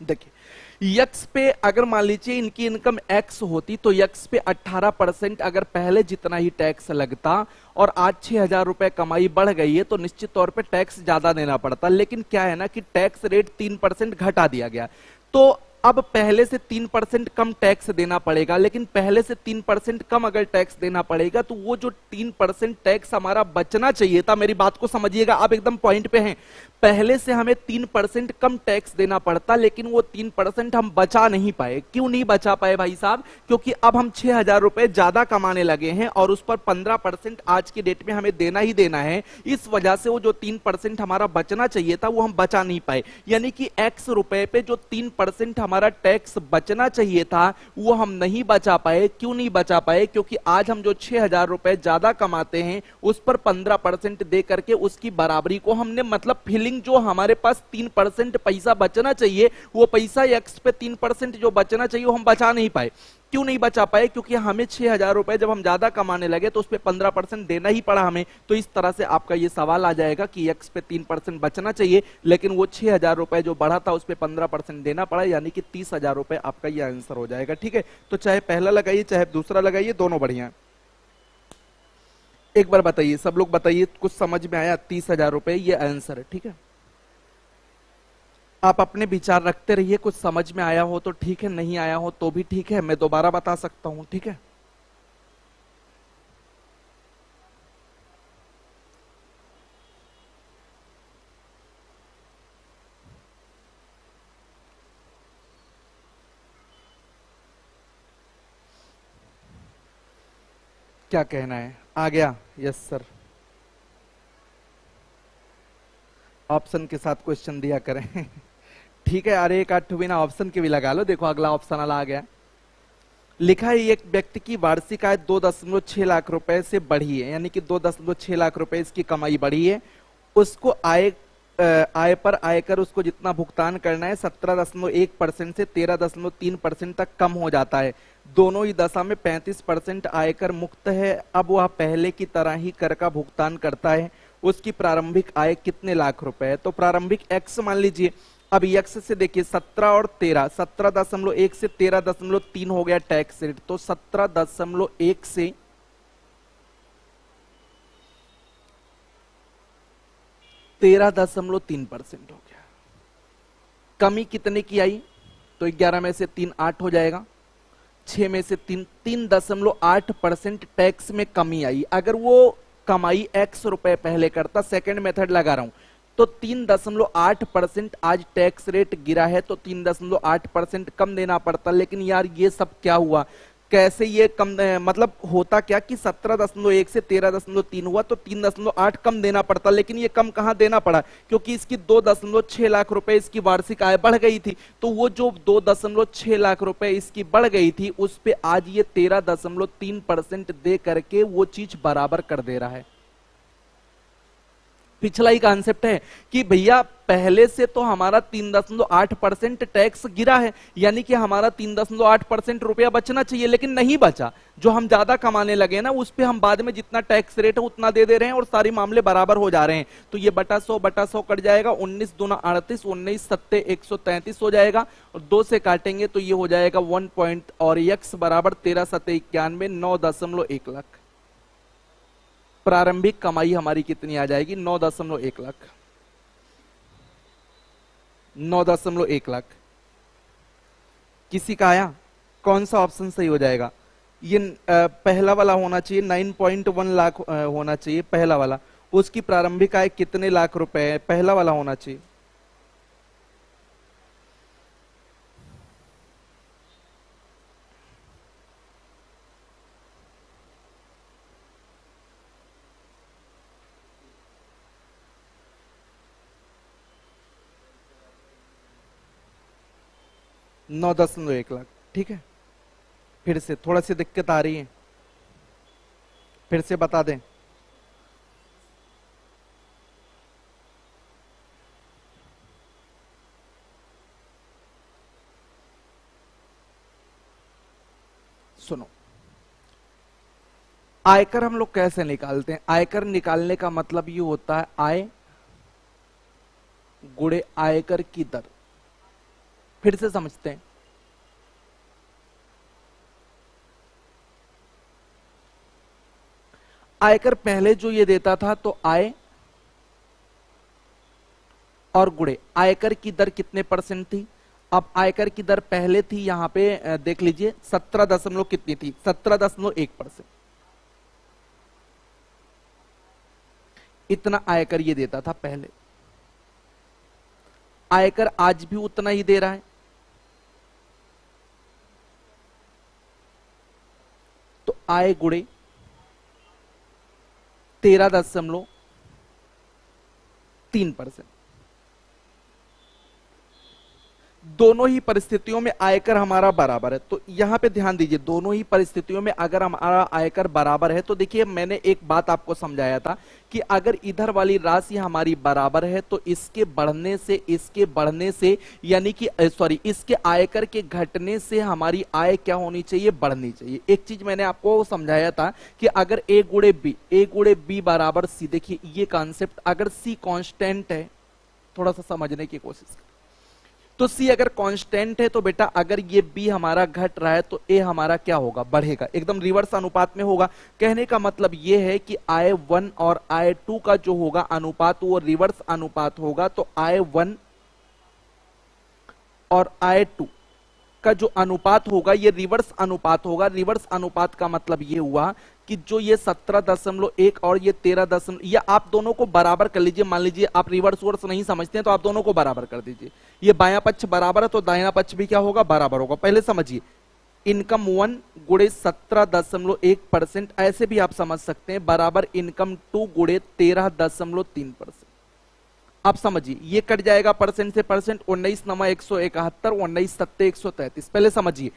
देखिए यक्स पे अगर मान लीजिए इनकी इनकम एक्स होती तो यक्स पे 18% अगर पहले जितना ही टैक्स लगता और आज 6,000 रुपए कमाई बढ़ गई है तो निश्चित तौर पे टैक्स ज्यादा देना पड़ता। लेकिन क्या है ना कि टैक्स रेट 3% घटा दिया गया, तो अब पहले से 3% कम टैक्स देना पड़ेगा। लेकिन पहले से 3% कम अगर टैक्स देना पड़ेगा तो वो जो 3% टैक्स हमारा बचना चाहिए था, मेरी बात को समझिएगा, आप एकदम पॉइंट पे हैं। पहले से हमें 3% कम टैक्स देना पड़ता, लेकिन वो 3% हम बचा नहीं पाए। क्यों नहीं बचा पाए भाई साहब? क्योंकि अब हम 6,000 रुपए ज्यादा कमाने लगे हैं और उस पर 15% आज की डेट में हमें देना ही देना है। इस वजह से वो जो 3% हमारा बचना चाहिए था वो हम बचा नहीं पाए, यानी कि एक्स रुपए पे जो 3% हमारा टैक्स बचना चाहिए था वो हम नहीं बचा पाए। क्यों नहीं बचा पाए? क्योंकि आज हम जो 6,000 रुपए ज्यादा कमाते हैं उस पर 15% दे करके उसकी बराबरी को हमने, मतलब फीलिंग जो हमारे पास 3% पैसा बचना चाहिए वो पैसा एक्स पे 3% जो बचना चाहिए वो हम बचा नहीं पाए। क्यों नहीं बचा पाए? क्योंकि हमें 6,000 रुपए जब हम ज्यादा कमाने लगे तो उस पर 15% देना ही पड़ा हमें। तो इस तरह से आपका ये सवाल आ जाएगा कि एक्स पे 3% बचना चाहिए, लेकिन वो 6,000 रुपए जो बढ़ा था उस पर 15% देना पड़ा, यानी कि 30,000 रुपए आपका ये आंसर हो जाएगा, ठीक है। तो चाहे पहला लगाइए चाहे दूसरा लगाइए, दोनों बढ़िया है। एक बार बताइए, सब लोग बताइए, कुछ समझ में आया? 30,000 रुपए ये आंसर है, ठीक है। आप अपने विचार रखते रहिए, कुछ समझ में आया हो तो ठीक है, नहीं आया हो तो भी ठीक है, मैं दोबारा बता सकता हूं, ठीक है। क्या कहना है? आ गया? Yes sir. ऑप्शन के साथ क्वेश्चन दिया करें ठीक है। अरे एक आठ बिना ऑप्शन के भी लगा लो। देखो अगला ऑप्शन वाला आ गया। लिखा है एक व्यक्ति की वार्षिक आय 2.6 लाख रुपए से बढ़ी है, यानी कि 2.6 लाख रुपए इसकी कमाई बढ़ी है। उसको आय पर आयकर उसको जितना भुगतान करना है 17.1% से 13.3% तक कम हो जाता है। दोनों ही दशा में 35% आयकर मुक्त है। अब वह पहले की तरह ही कर का भुगतान करता है। उसकी प्रारंभिक आय कितने लाख रुपए है? तो प्रारंभिक एक्स मान लीजिए। अब एक्स से देखिए 17 और 13, 17.1 से 13.3 हो गया टैक्स रेट, तो 17.1 से 13.3% हो गया। कमी कितने की आई? तो 11 में से 3 8 हो जाएगा, 6 में से 3 3.8% टैक्स में कमी आई। अगर वो कमाई x रुपए पहले करता, सेकंड मेथड लगा रहा हूं, तो 3.8% आज टैक्स रेट गिरा है तो 3.8% कम देना पड़ता। लेकिन यार ये सब क्या हुआ? कैसे ये कम, मतलब होता क्या कि 17.1 से 13.3 हुआ तो 3.8 कम देना पड़ता, लेकिन ये कम कहां देना पड़ा? क्योंकि इसकी 2.6 लाख रुपए इसकी वार्षिक आय बढ़ गई थी। तो वो जो 2.6 लाख रुपए इसकी बढ़ गई थी उस पे आज ये 13.3% दे करके वो चीज बराबर कर दे रहा है। पिछला ही कॉन्सेप्ट है कि भैया पहले से तो हमारा 3.8% टैक्स गिरा है, यानी कि हमारा 3.8% रुपया बचना चाहिए, लेकिन नहीं बचा। जो हम ज्यादा कमाने लगे ना, उस पे हम बाद में जितना टैक्स रेट है उतना दे रहे हैं और सारे मामले बराबर हो जा रहे हैं। तो ये बटा 100 कट जाएगा, 19 दूना 38, 19 सत्ते 133 हो जाएगा, और 2 से काटेंगे तो ये हो जाएगा 1 पॉइंट, और यक्स बराबर 13 सत्ते 91, 9.1 लाख। प्रारंभिक कमाई हमारी कितनी आ जाएगी? 9.1 लाख। 9.1 लाख। किसी का आया? कौन सा ऑप्शन सही हो जाएगा? ये पहला वाला होना चाहिए, 9.1 लाख होना चाहिए पहला वाला। उसकी प्रारंभिक आय कितने लाख रुपए है? पहला वाला होना चाहिए। नौ 9.1 लाख। ठीक है, फिर से थोड़ा सी दिक्कत आ रही है, फिर से बता दें। सुनो, आयकर हम लोग कैसे निकालते हैं? आयकर निकालने का मतलब ये होता है आय गुणे आयकर की दर। फिर से समझते हैं। आयकर पहले जो ये देता था तो आय और गुणे आयकर की दर कितने परसेंट थी? अब आयकर की दर पहले थी, यहां पे देख लीजिए 17 दशमलव कितनी थी? 17.1%। इतना आयकर ये देता था पहले। आयकर आज भी उतना ही दे रहा है। तो आय गुणे 13.3%। दोनों ही परिस्थितियों में आयकर हमारा बराबर है। तो यहां पे ध्यान दीजिए, दोनों ही परिस्थितियों में अगर हमारा आयकर बराबर है तो देखिए मैंने एक बात आपको समझाया था कि अगर इधर वाली राशि हमारी बराबर है तो इसके बढ़ने से यानी कि सॉरी इसके आयकर के घटने से हमारी आय क्या होनी चाहिए? बढ़नी चाहिए। एक चीज मैंने आपको समझाया था कि अगर ए गुणे बी बराबर सी, देखिए ये कॉन्सेप्ट, अगर सी कांस्टेंट है, थोड़ा सा समझने की कोशिश करें, तो सी अगर कांस्टेंट है तो बेटा अगर ये बी हमारा घट रहा है तो ए हमारा क्या होगा? बढ़ेगा, एकदम रिवर्स अनुपात में होगा। कहने का मतलब ये है कि आय 1 और आय 2 का जो होगा अनुपात वो रिवर्स अनुपात होगा। तो आय 1 और आय 2 का जो अनुपात होगा ये रिवर्स अनुपात होगा। रिवर्स अनुपात का मतलब ये हुआ कि जो ये 17.1 और ये 13 या आप दोनों को बराबर कर लीजिए। मान लीजिए आप रिवर्स वर्स नहीं समझते हैं तो आप दोनों को बराबर कर दीजिए। ये बायां पक्ष बराबर है तो दाहिना पक्ष भी क्या होगा? बराबर होगा। पहले समझिए, इनकम 1 गुणे 17.1%, ऐसे भी आप समझ सकते हैं, बराबर इनकम 2 गुणे 13.3%। अब समझिए ये कट जाएगा परसेंट से परसेंट, 19 नमा 171, 19 सत्ते 133। पहले समझिए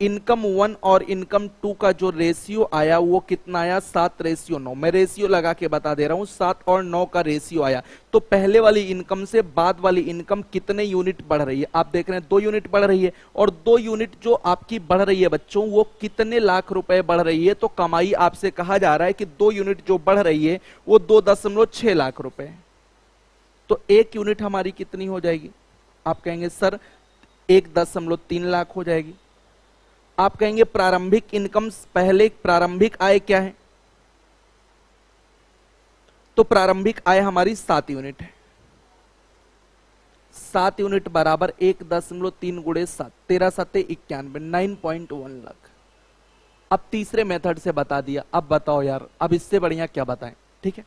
इनकम 1 और इनकम 2 का जो रेशियो आया वो कितना आया? 7:9। मैं रेशियो लगा के बता दे रहा हूं, 7 और 9 का रेशियो आया। तो पहले वाली इनकम से बाद वाली इनकम कितने यूनिट बढ़ रही है? आप देख रहे हैं 2 यूनिट बढ़ रही है, और 2 यूनिट जो आपकी बढ़ रही है बच्चों वो कितने लाख रुपए बढ़ रही है? तो कमाई आपसे कहा जा रहा है कि 2 यूनिट जो बढ़ रही है वो 2.6 लाख रुपए। तो 1 यूनिट हमारी कितनी हो जाएगी? आप कहेंगे सर 1.3 लाख हो जाएगी। आप कहेंगे प्रारंभिक इनकम, पहले प्रारंभिक आय क्या है? तो प्रारंभिक आय हमारी 7 यूनिट है। 7 यूनिट बराबर 1.3 गुणे 7, 13 सत्ते 91, 9.1 लाख। अब तीसरे मेथड से बता दिया। अब बताओ यार, अब इससे बढ़िया क्या बताएं? ठीक है,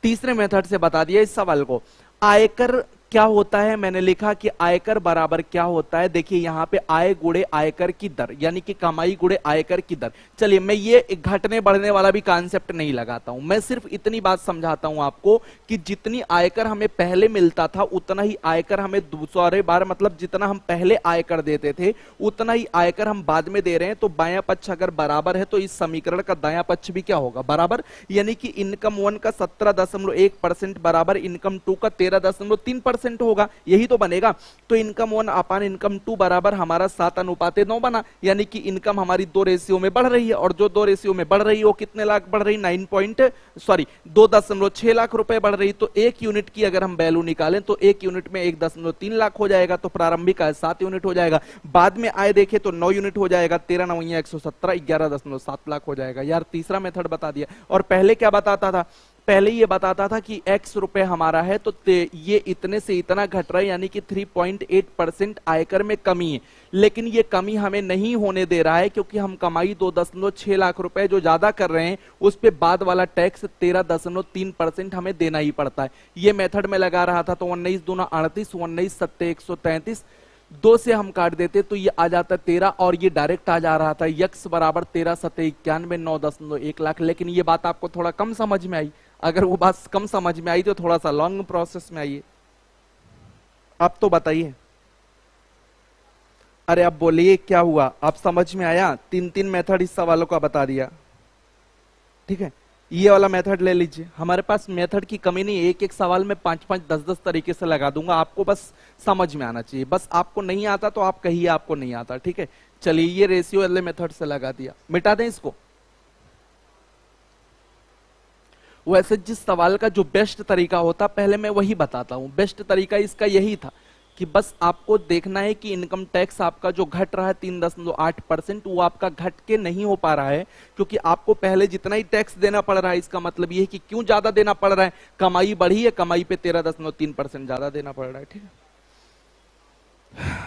तीसरे मेथड से बता दिया इस सवाल को। आयकर क्या होता है, मैंने लिखा कि आयकर बराबर क्या होता है, देखिए यहां पे आय गुणे आयकर की दर, यानी कि कमाई गुणे आयकर की दर। चलिए मैं ये घटने बढ़ने वाला भी कॉन्सेप्ट नहीं लगाता हूं, मैं सिर्फ इतनी बात समझाता हूं आपको कि जितनी आयकर हमें पहले मिलता था उतना ही आयकर हमें दूसरे बार, मतलब जितना हम पहले आयकर देते थे उतना ही आयकर हम बाद में दे रहे हैं। तो बायां पक्ष अगर बराबर है तो इस समीकरण का दायां पक्ष भी क्या होगा, बराबर। यानी कि इनकम 1 का 17.1% बराबर इनकम 2 का 13.3% होगा, यही तो बनेगा। तो इनकम 1 अपान इनकम 2 बराबर हमारा 7:9 बना, यानी कि इनकम हमारी 2 रेशियो में बढ़ रही है, और जो 2 रेशियो में बढ़ रही है वो कितने लाख बढ़ रही, 2.6 लाख रुपए बढ़ रही। तो एक यूनिट की अगर हम वैल्यू निकालें तो एक यूनिट में 1.3 लाख हो जाएगा, तो प्रारंभिक आय 7 यूनिट हो जाएगा। बाद में आय देखे तो 9 यूनिट हो जाएगा, 13 9 117, 11.7 लाख हो जाएगा। यार तीसरा मेथड बता दिया। और पहले क्या बताता था, पहले ये बताता था कि x रुपए हमारा है तो ये इतने से इतना घट रहा है, यानी कि 3.8% आयकर में कमी है। लेकिन ये कमी हमें नहीं होने दे रहा है, क्योंकि हम कमाई 2.6 लाख रुपए जो ज्यादा कर रहे हैं उस पे बाद वाला टैक्स 13.3% हमें देना ही पड़ता है। ये मेथड में लगा रहा था तो 19 दूना 38, 19 सत्ते 133, 2 से हम काट देते तो ये आ जाता 13, और ये डायरेक्ट आ जा रहा था यक्स बराबर 13 सत्ते 91, 9.1 लाख। लेकिन ये बात आपको थोड़ा कम समझ में आई, अगर वो बात कम समझ में आई तो थोड़ा सा लॉन्ग प्रोसेस में आइए। अब तो बताइए, अरे अब बोलिए क्या हुआ, अब समझ में आया। 3 मेथड इस सवालों का बता दिया, ठीक है। ये वाला मेथड ले लीजिए, हमारे पास मेथड की कमी नहीं, एक एक सवाल में 5 10 तरीके से लगा दूंगा, आपको बस समझ में आना चाहिए। बस आपको नहीं आता तो आप कहिए आपको नहीं आता, ठीक है। चलिए ये रेशियो वाले मेथड से लगा दिया, मिटा दें इसको। वैसे जिस सवाल का जो बेस्ट तरीका होता पहले मैं वही बताता हूं। बेस्ट तरीका इसका यही था कि बस आपको देखना है कि इनकम टैक्स आपका जो घट रहा है 3.8%, वो आपका घट के नहीं हो पा रहा है, क्योंकि आपको पहले जितना ही टैक्स देना पड़ रहा है। इसका मतलब ये है कि क्यों ज्यादा देना पड़ रहा है, कमाई बढ़ी है, कमाई पे 13.3% ज्यादा देना पड़ रहा है, ठीक है।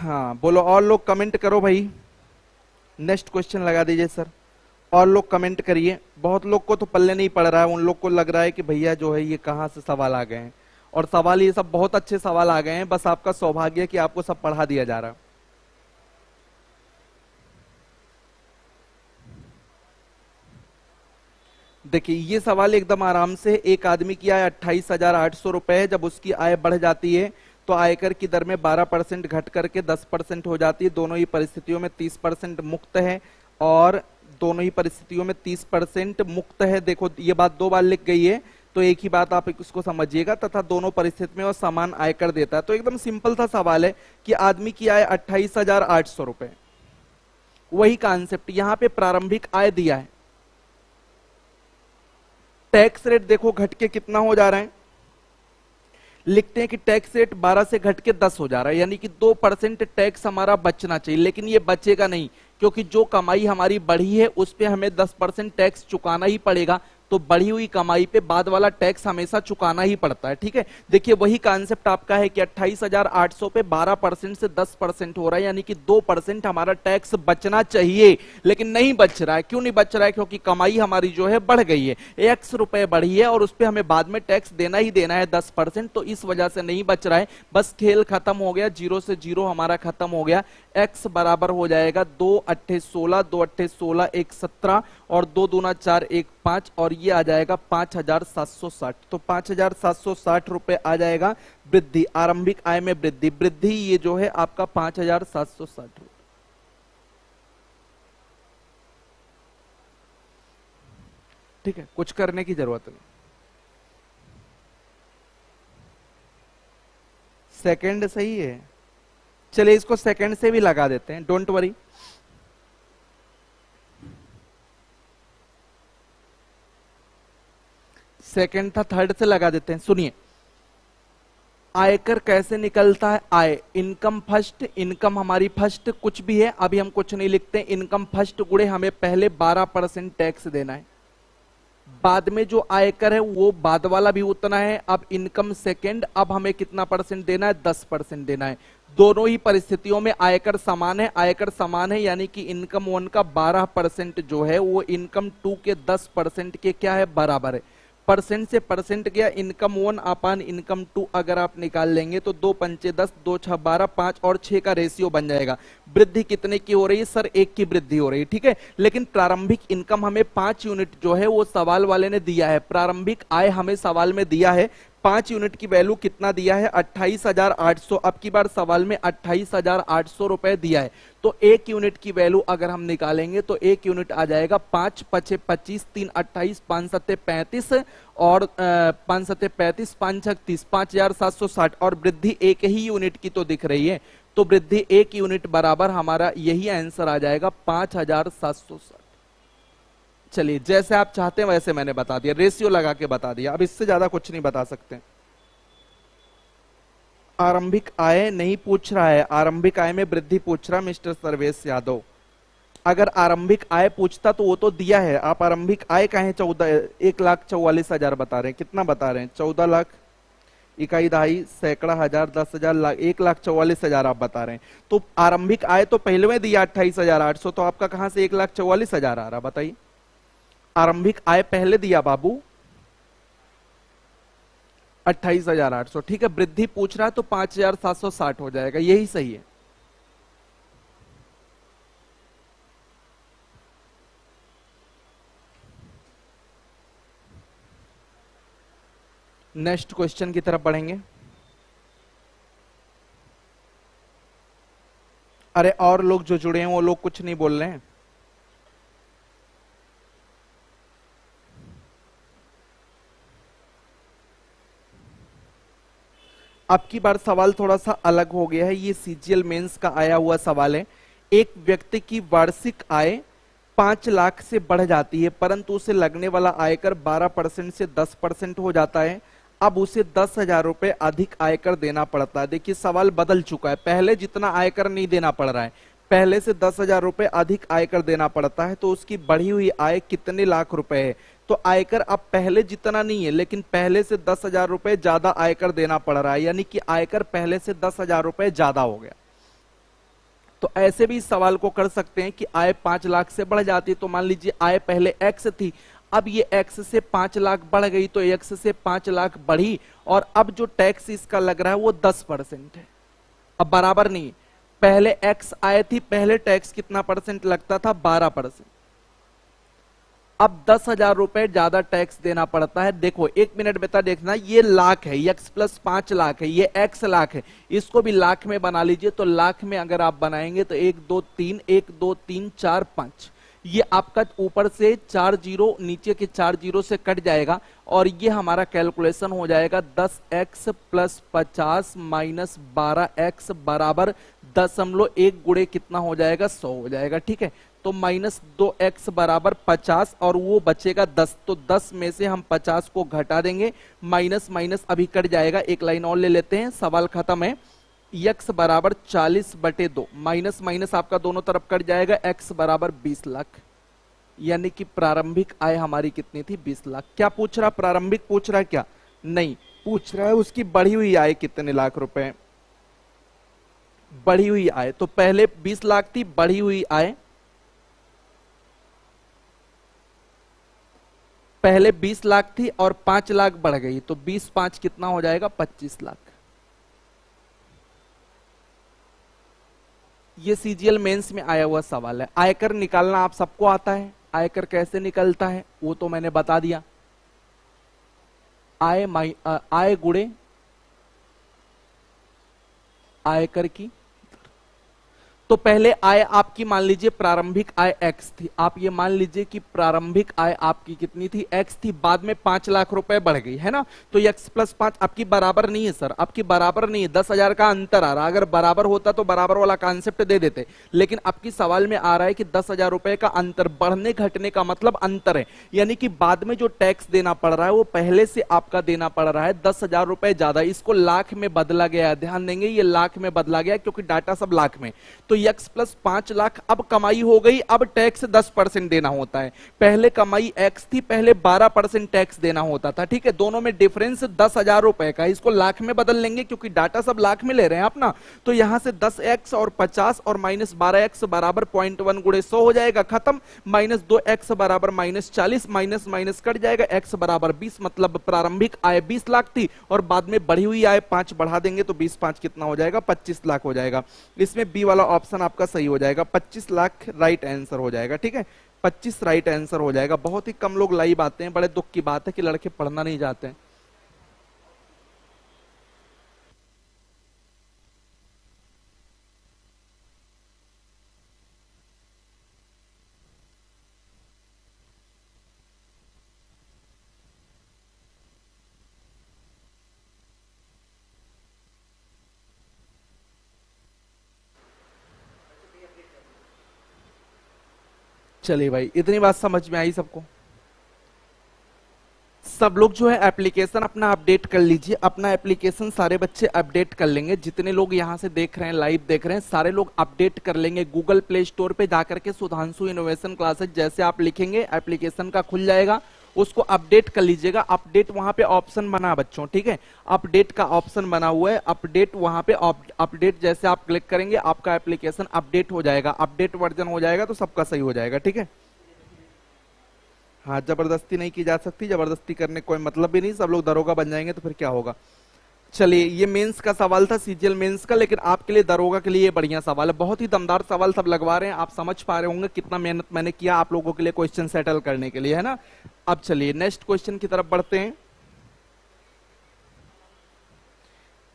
हाँ बोलो, और लोग कमेंट करो भाई, नेक्स्ट क्वेश्चन लगा दीजिए सर। और लोग कमेंट करिए, बहुत लोग को तो पल्ले नहीं पड़ रहा है, उन लोग को लग रहा है कि भैया जो है ये कहां से सवाल आ गए हैं। और सवाल ये सब बहुत अच्छे सवाल आ गए हैं, बस आपका सौभाग्य है कि आपको सब पढ़ा दिया जा रहा है। देखिए ये सवाल एकदम आराम से, एक आदमी की आय 28,800 रुपए है, जब उसकी आय बढ़ जाती है तो आयकर की दर में 12% घट करके 10% हो जाती है। दोनों ही परिस्थितियों में 30% मुक्त है, और दोनों ही परिस्थितियों में 30% मुक्त है। देखो ये बात 2 बार लिख गई है, तो एक ही बात आप इसको समझिएगा, तथा दोनों परिस्थिति में वो समान आयकर देता है। तो एकदम सिंपल सा सवाल है कि आदमी की आय 28,800 रुपए, वही कॉन्सेप्ट यहां पे प्रारंभिक आय दिया है। टैक्स रेट देखो घट के कितना हो जा रहा है, लिखते हैं कि टैक्स रेट 12 से घट के 10 हो जा रहा है, यानी कि 2% टैक्स हमारा बचना चाहिए। लेकिन ये बचेगा नहीं, क्योंकि जो कमाई हमारी बढ़ी है उस पे हमें 10% टैक्स चुकाना ही पड़ेगा। तो बढ़ी हुई कमाई पे बाद वाला टैक्स हमेशा चुकाना ही पड़ता है, ठीक है। देखिए वही कॉन्सेप्ट आपका है कि 28,800 पे 12% से 10% हो रहा है, यानी कि 2% हमारा टैक्स बचना चाहिए, लेकिन नहीं बच रहा है। क्यों नहीं बच रहा है, क्योंकि कमाई हमारी जो है बढ़ गई है, x रुपए बढ़ी है, और उस पर हमें बाद में टैक्स देना ही देना है 10%, तो इस वजह से नहीं बच रहा है। बस खेल खत्म हो गया, 0 से 0 हमारा खत्म हो गया। x बराबर हो जाएगा 2 8 16, 2 8 16 1 17, और 2 दूना 4 1 5, और ये आ जाएगा 5,760। तो 5,760 रुपए आ जाएगा वृद्धि, आरंभिक आय में वृद्धि। वृद्धि ये जो है आपका 5,760 रुपए, ठीक है। कुछ करने की जरूरत नहीं। सेकंड सही है, चलिए इसको सेकंड से भी लगा देते हैं, डोंट वरी। सेकंड था, थर्ड से लगा देते हैं। सुनिए, आयकर कैसे निकलता है, आय इनकम फर्स्ट, इनकम हमारी फर्स्ट कुछ भी है, अभी हम कुछ नहीं लिखते। इनकम फर्स्ट गुणे हमें पहले 12% टैक्स देना है, बाद में जो आयकर है वो बाद वाला भी उतना है। अब इनकम सेकंड, अब हमें कितना परसेंट देना है, 10% देना है। दोनों ही परिस्थितियों में आयकर समान है, आयकर समान है, यानी कि इनकम 1 का 12% जो है वो इनकम 2 के 10% के क्या है, बराबर है। परसेंट से परसेंट गया, इनकम 1 अपान इनकम 2 अगर आप निकाल लेंगे तो 2 पंचे 10, 2 6 12, 5 और 6 का रेशियो बन जाएगा। वृद्धि कितने की हो रही है सर? 1 की वृद्धि हो रही है, ठीक है। लेकिन प्रारंभिक इनकम हमें 5 यूनिट जो है वो सवाल वाले ने दिया है, प्रारंभिक आय हमें सवाल में दिया है 5 यूनिट की वैल्यू कितना दिया है? 28,800। अब की बार सवाल में 28,800 रुपए दिया है, तो 1 यूनिट की वैल्यू अगर हम निकालेंगे तो 1 यूनिट आ जाएगा 5 पचे 25, 3 28, 5 सत्ते 35 और 5 सत्ते 35, 5 छक 30, 5,760 और वृद्धि 1 ही यूनिट की तो दिख रही है, तो वृद्धि 1 यूनिट बराबर हमारा यही आंसर आ जाएगा 5,760। चलिए जैसे आप चाहते हैं वैसे मैंने बता दिया, रेशियो लगा के बता दिया, अब इससे ज्यादा कुछ नहीं बता सकते। आरंभिक आय नहीं पूछ रहा है, आरंभिक आय में वृद्धि पूछ रहा मिस्टर सर्वेश यादव। अगर आरंभिक आय पूछता तो वो तो दिया है, आप आरंभिक आय कहें 1,44,000 बता रहे हैं, कितना बता रहे हैं? 14 लाख, इकाई दहाई, सैकड़ा, हजार, 10,000, लाख, 1,44,000 आप बता रहे हैं। तो आरंभिक आय तो पहले में दिया 28,800, तो आपका कहां से 1,44,000 आ रहा बताइए? आरंभिक आय पहले दिया बाबू 28,800, ठीक है। वृद्धि पूछ रहा है तो 5,760 हो जाएगा, यही सही है। नेक्स्ट क्वेश्चन की तरफ बढ़ेंगे। अरे और लोग जो जुड़े हैं वो लोग कुछ नहीं बोल रहे हैं। अब की बार सवाल थोड़ा सा अलग हो गया है, ये सीजीएल मेंस का आया हुआ सवाल है। एक व्यक्ति की वार्षिक आय 5 लाख से बढ़ जाती है, परंतु उसे लगने वाला आयकर 12% से 10% हो जाता है। अब उसे 10,000 रुपए अधिक आयकर देना पड़ता है। देखिए सवाल बदल चुका है, पहले जितना आयकर नहीं देना पड़ रहा है, पहले से 10,000 रुपए अधिक आयकर देना पड़ता है, तो उसकी बढ़ी हुई आय कितने लाख रुपए है? तो आयकर अब पहले जितना नहीं है, लेकिन पहले से 10,000 रुपए ज्यादा आयकर देना पड़ रहा है, यानी कि आयकर पहले से 10,000 रुपए ज्यादा हो गया। तो ऐसे भी इस सवाल को कर सकते हैं कि आय 5 लाख से बढ़ जाती, तो मान लीजिए आय पहले x थी, अब ये x से 5 लाख बढ़ गई, तो x से 5 लाख बढ़ी, और अब जो टैक्स इसका लग रहा है वो 10% है। अब बराबर नहीं, पहले x आय थी, पहले टैक्स कितना परसेंट लगता था? 12%। अब 10,000 रुपए ज्यादा टैक्स देना पड़ता है। देखो 1 मिनट बेटा देखना, ये लाख है, x प्लस 5 लाख है, ये x लाख है, इसको भी लाख में बना लीजिए। तो लाख में अगर आप बनाएंगे तो 1 2 3, 1 2 3 4 5, ये आपका ऊपर से 4 जीरो, नीचे के 4 जीरो से कट जाएगा, और ये हमारा कैलकुलेशन हो जाएगा 10x प्लस 50 माइनस 12x बराबर 0.1 गुणे कितना हो जाएगा? 100 हो जाएगा, ठीक है। तो माइनस 2x बराबर 50 और वो बचेगा 10, तो 10 में से हम 50 को घटा देंगे, माइनस माइनस अभी कट जाएगा, एक लाइन और ले लेते हैं, सवाल खत्म है। x बराबर 40/2, माइनस माइनस आपका दोनों तरफ कट जाएगा, x बराबर 20 लाख, यानी कि प्रारंभिक आय हमारी कितनी थी? 20 लाख। क्या पूछ रहा? प्रारंभिक पूछ रहा है क्या? नहीं, पूछ रहा है उसकी बढ़ी हुई आय कितने लाख रुपए? बढ़ी हुई आय, तो पहले 20 लाख थी, बढ़ी हुई आय पहले 20 लाख थी और 5 लाख बढ़ गई, तो 20 5 कितना हो जाएगा? 25 लाख। ये सीजीएल मेंस में आया हुआ सवाल है। आयकर निकालना आप सबको आता है, आयकर कैसे निकलता है वो तो मैंने बता दिया। आय गुणे आयकर की, तो पहले आय आपकी मान लीजिए प्रारंभिक आय x थी, आप ये मान लीजिए कि प्रारंभिक आय आपकी कितनी थी? x थी, बाद में 5 लाख रुपए बढ़ गई है ना, तो x प्लस 5 आपकी बराबर नहीं है सर, आपकी बराबर नहीं है, 10,000 का अंतर आ रहा। अगर बराबर होता तो बराबर वाला कॉन्सेप्ट दे देते, लेकिन आपकी सवाल में आ रहा है कि 10,000 रुपए का अंतर, बढ़ने घटने का मतलब अंतर है, यानी कि बाद में जो टैक्स देना पड़ रहा है वो पहले से आपका देना पड़ रहा है 10,000 रुपए ज्यादा। इसको लाख में बदला गया है, ध्यान देंगे ये लाख में बदला गया क्योंकि डाटा सब लाख में, तो x प्लस 5 लाख, अब कमाई हो गई, अब टैक्स 10% देना होता है। पहले कमाई x थी, पहले 12% टैक्स देना होता था, ठीक है। दोनों में डिफरेंस 10,000 रुपए का, इसको लाख में बदल लेंगे क्योंकि डाटा सब लाख में ले रहे हैं आप ना। तो यहां से 10x और 50 और माइनस 12x बराबर 0.1 गुणे 100 हो जाएगा, खत्म। माइनस 2x बराबर माइनस 40, माइनस माइनस कट जाएगा, x बराबर 20, मतलब प्रारंभिक आय 20 लाख थी और बाद में बढ़ी हुई आय 5 बढ़ा देंगे तो 20 5 कितना हो जाएगा, 25 लाख हो जाएगा। इसमें बी वाला ऑप्शन आपका सही हो जाएगा, 25 लाख राइट आंसर हो जाएगा, ठीक है। 25 राइट आंसर हो जाएगा। बहुत ही कम लोग लाइव आते हैं, बड़े दुख की बात है कि लड़के पढ़ना नहीं जाते हैं। चलिए भाई, इतनी बात समझ में आई सबको। सब लोग जो है एप्लीकेशन अपना अपडेट कर लीजिए, अपना एप्लीकेशन सारे बच्चे अपडेट कर लेंगे। जितने लोग यहां से देख रहे हैं, लाइव देख रहे हैं, सारे लोग अपडेट कर लेंगे। गूगल प्ले स्टोर पे जाकर के सुधांशु इनोवेशन क्लासेस जैसे आप लिखेंगे एप्लीकेशन का खुल जाएगा, उसको अपडेट कर लीजिएगा। अपडेट वहां पे ऑप्शन बना बच्चों, ठीक है, अपडेट का ऑप्शन बना हुआ है, अपडेट वहां पे अपडेट जैसे आप क्लिक करेंगे आपका एप्लीकेशन अपडेट हो जाएगा, अपडेट वर्जन हो जाएगा तो सबका सही हो जाएगा, ठीक है। हाँ, जबरदस्ती नहीं की जा सकती, जबरदस्ती करने कोई मतलब भी नहीं, सब लोग दरोगा बन जाएंगे तो फिर क्या होगा। चलिए, ये मेंस का सवाल था, सीजीएल मेंस का, लेकिन आपके लिए दरोगा के लिए ये बढ़िया सवाल है। बहुत ही दमदार सवाल सब लगवा रहे हैं, आप समझ पा रहे होंगे कितना मेहनत मैंने किया आप लोगों के लिए क्वेश्चन सेटल करने के लिए, है ना। अब चलिए नेक्स्ट क्वेश्चन की तरफ बढ़ते हैं।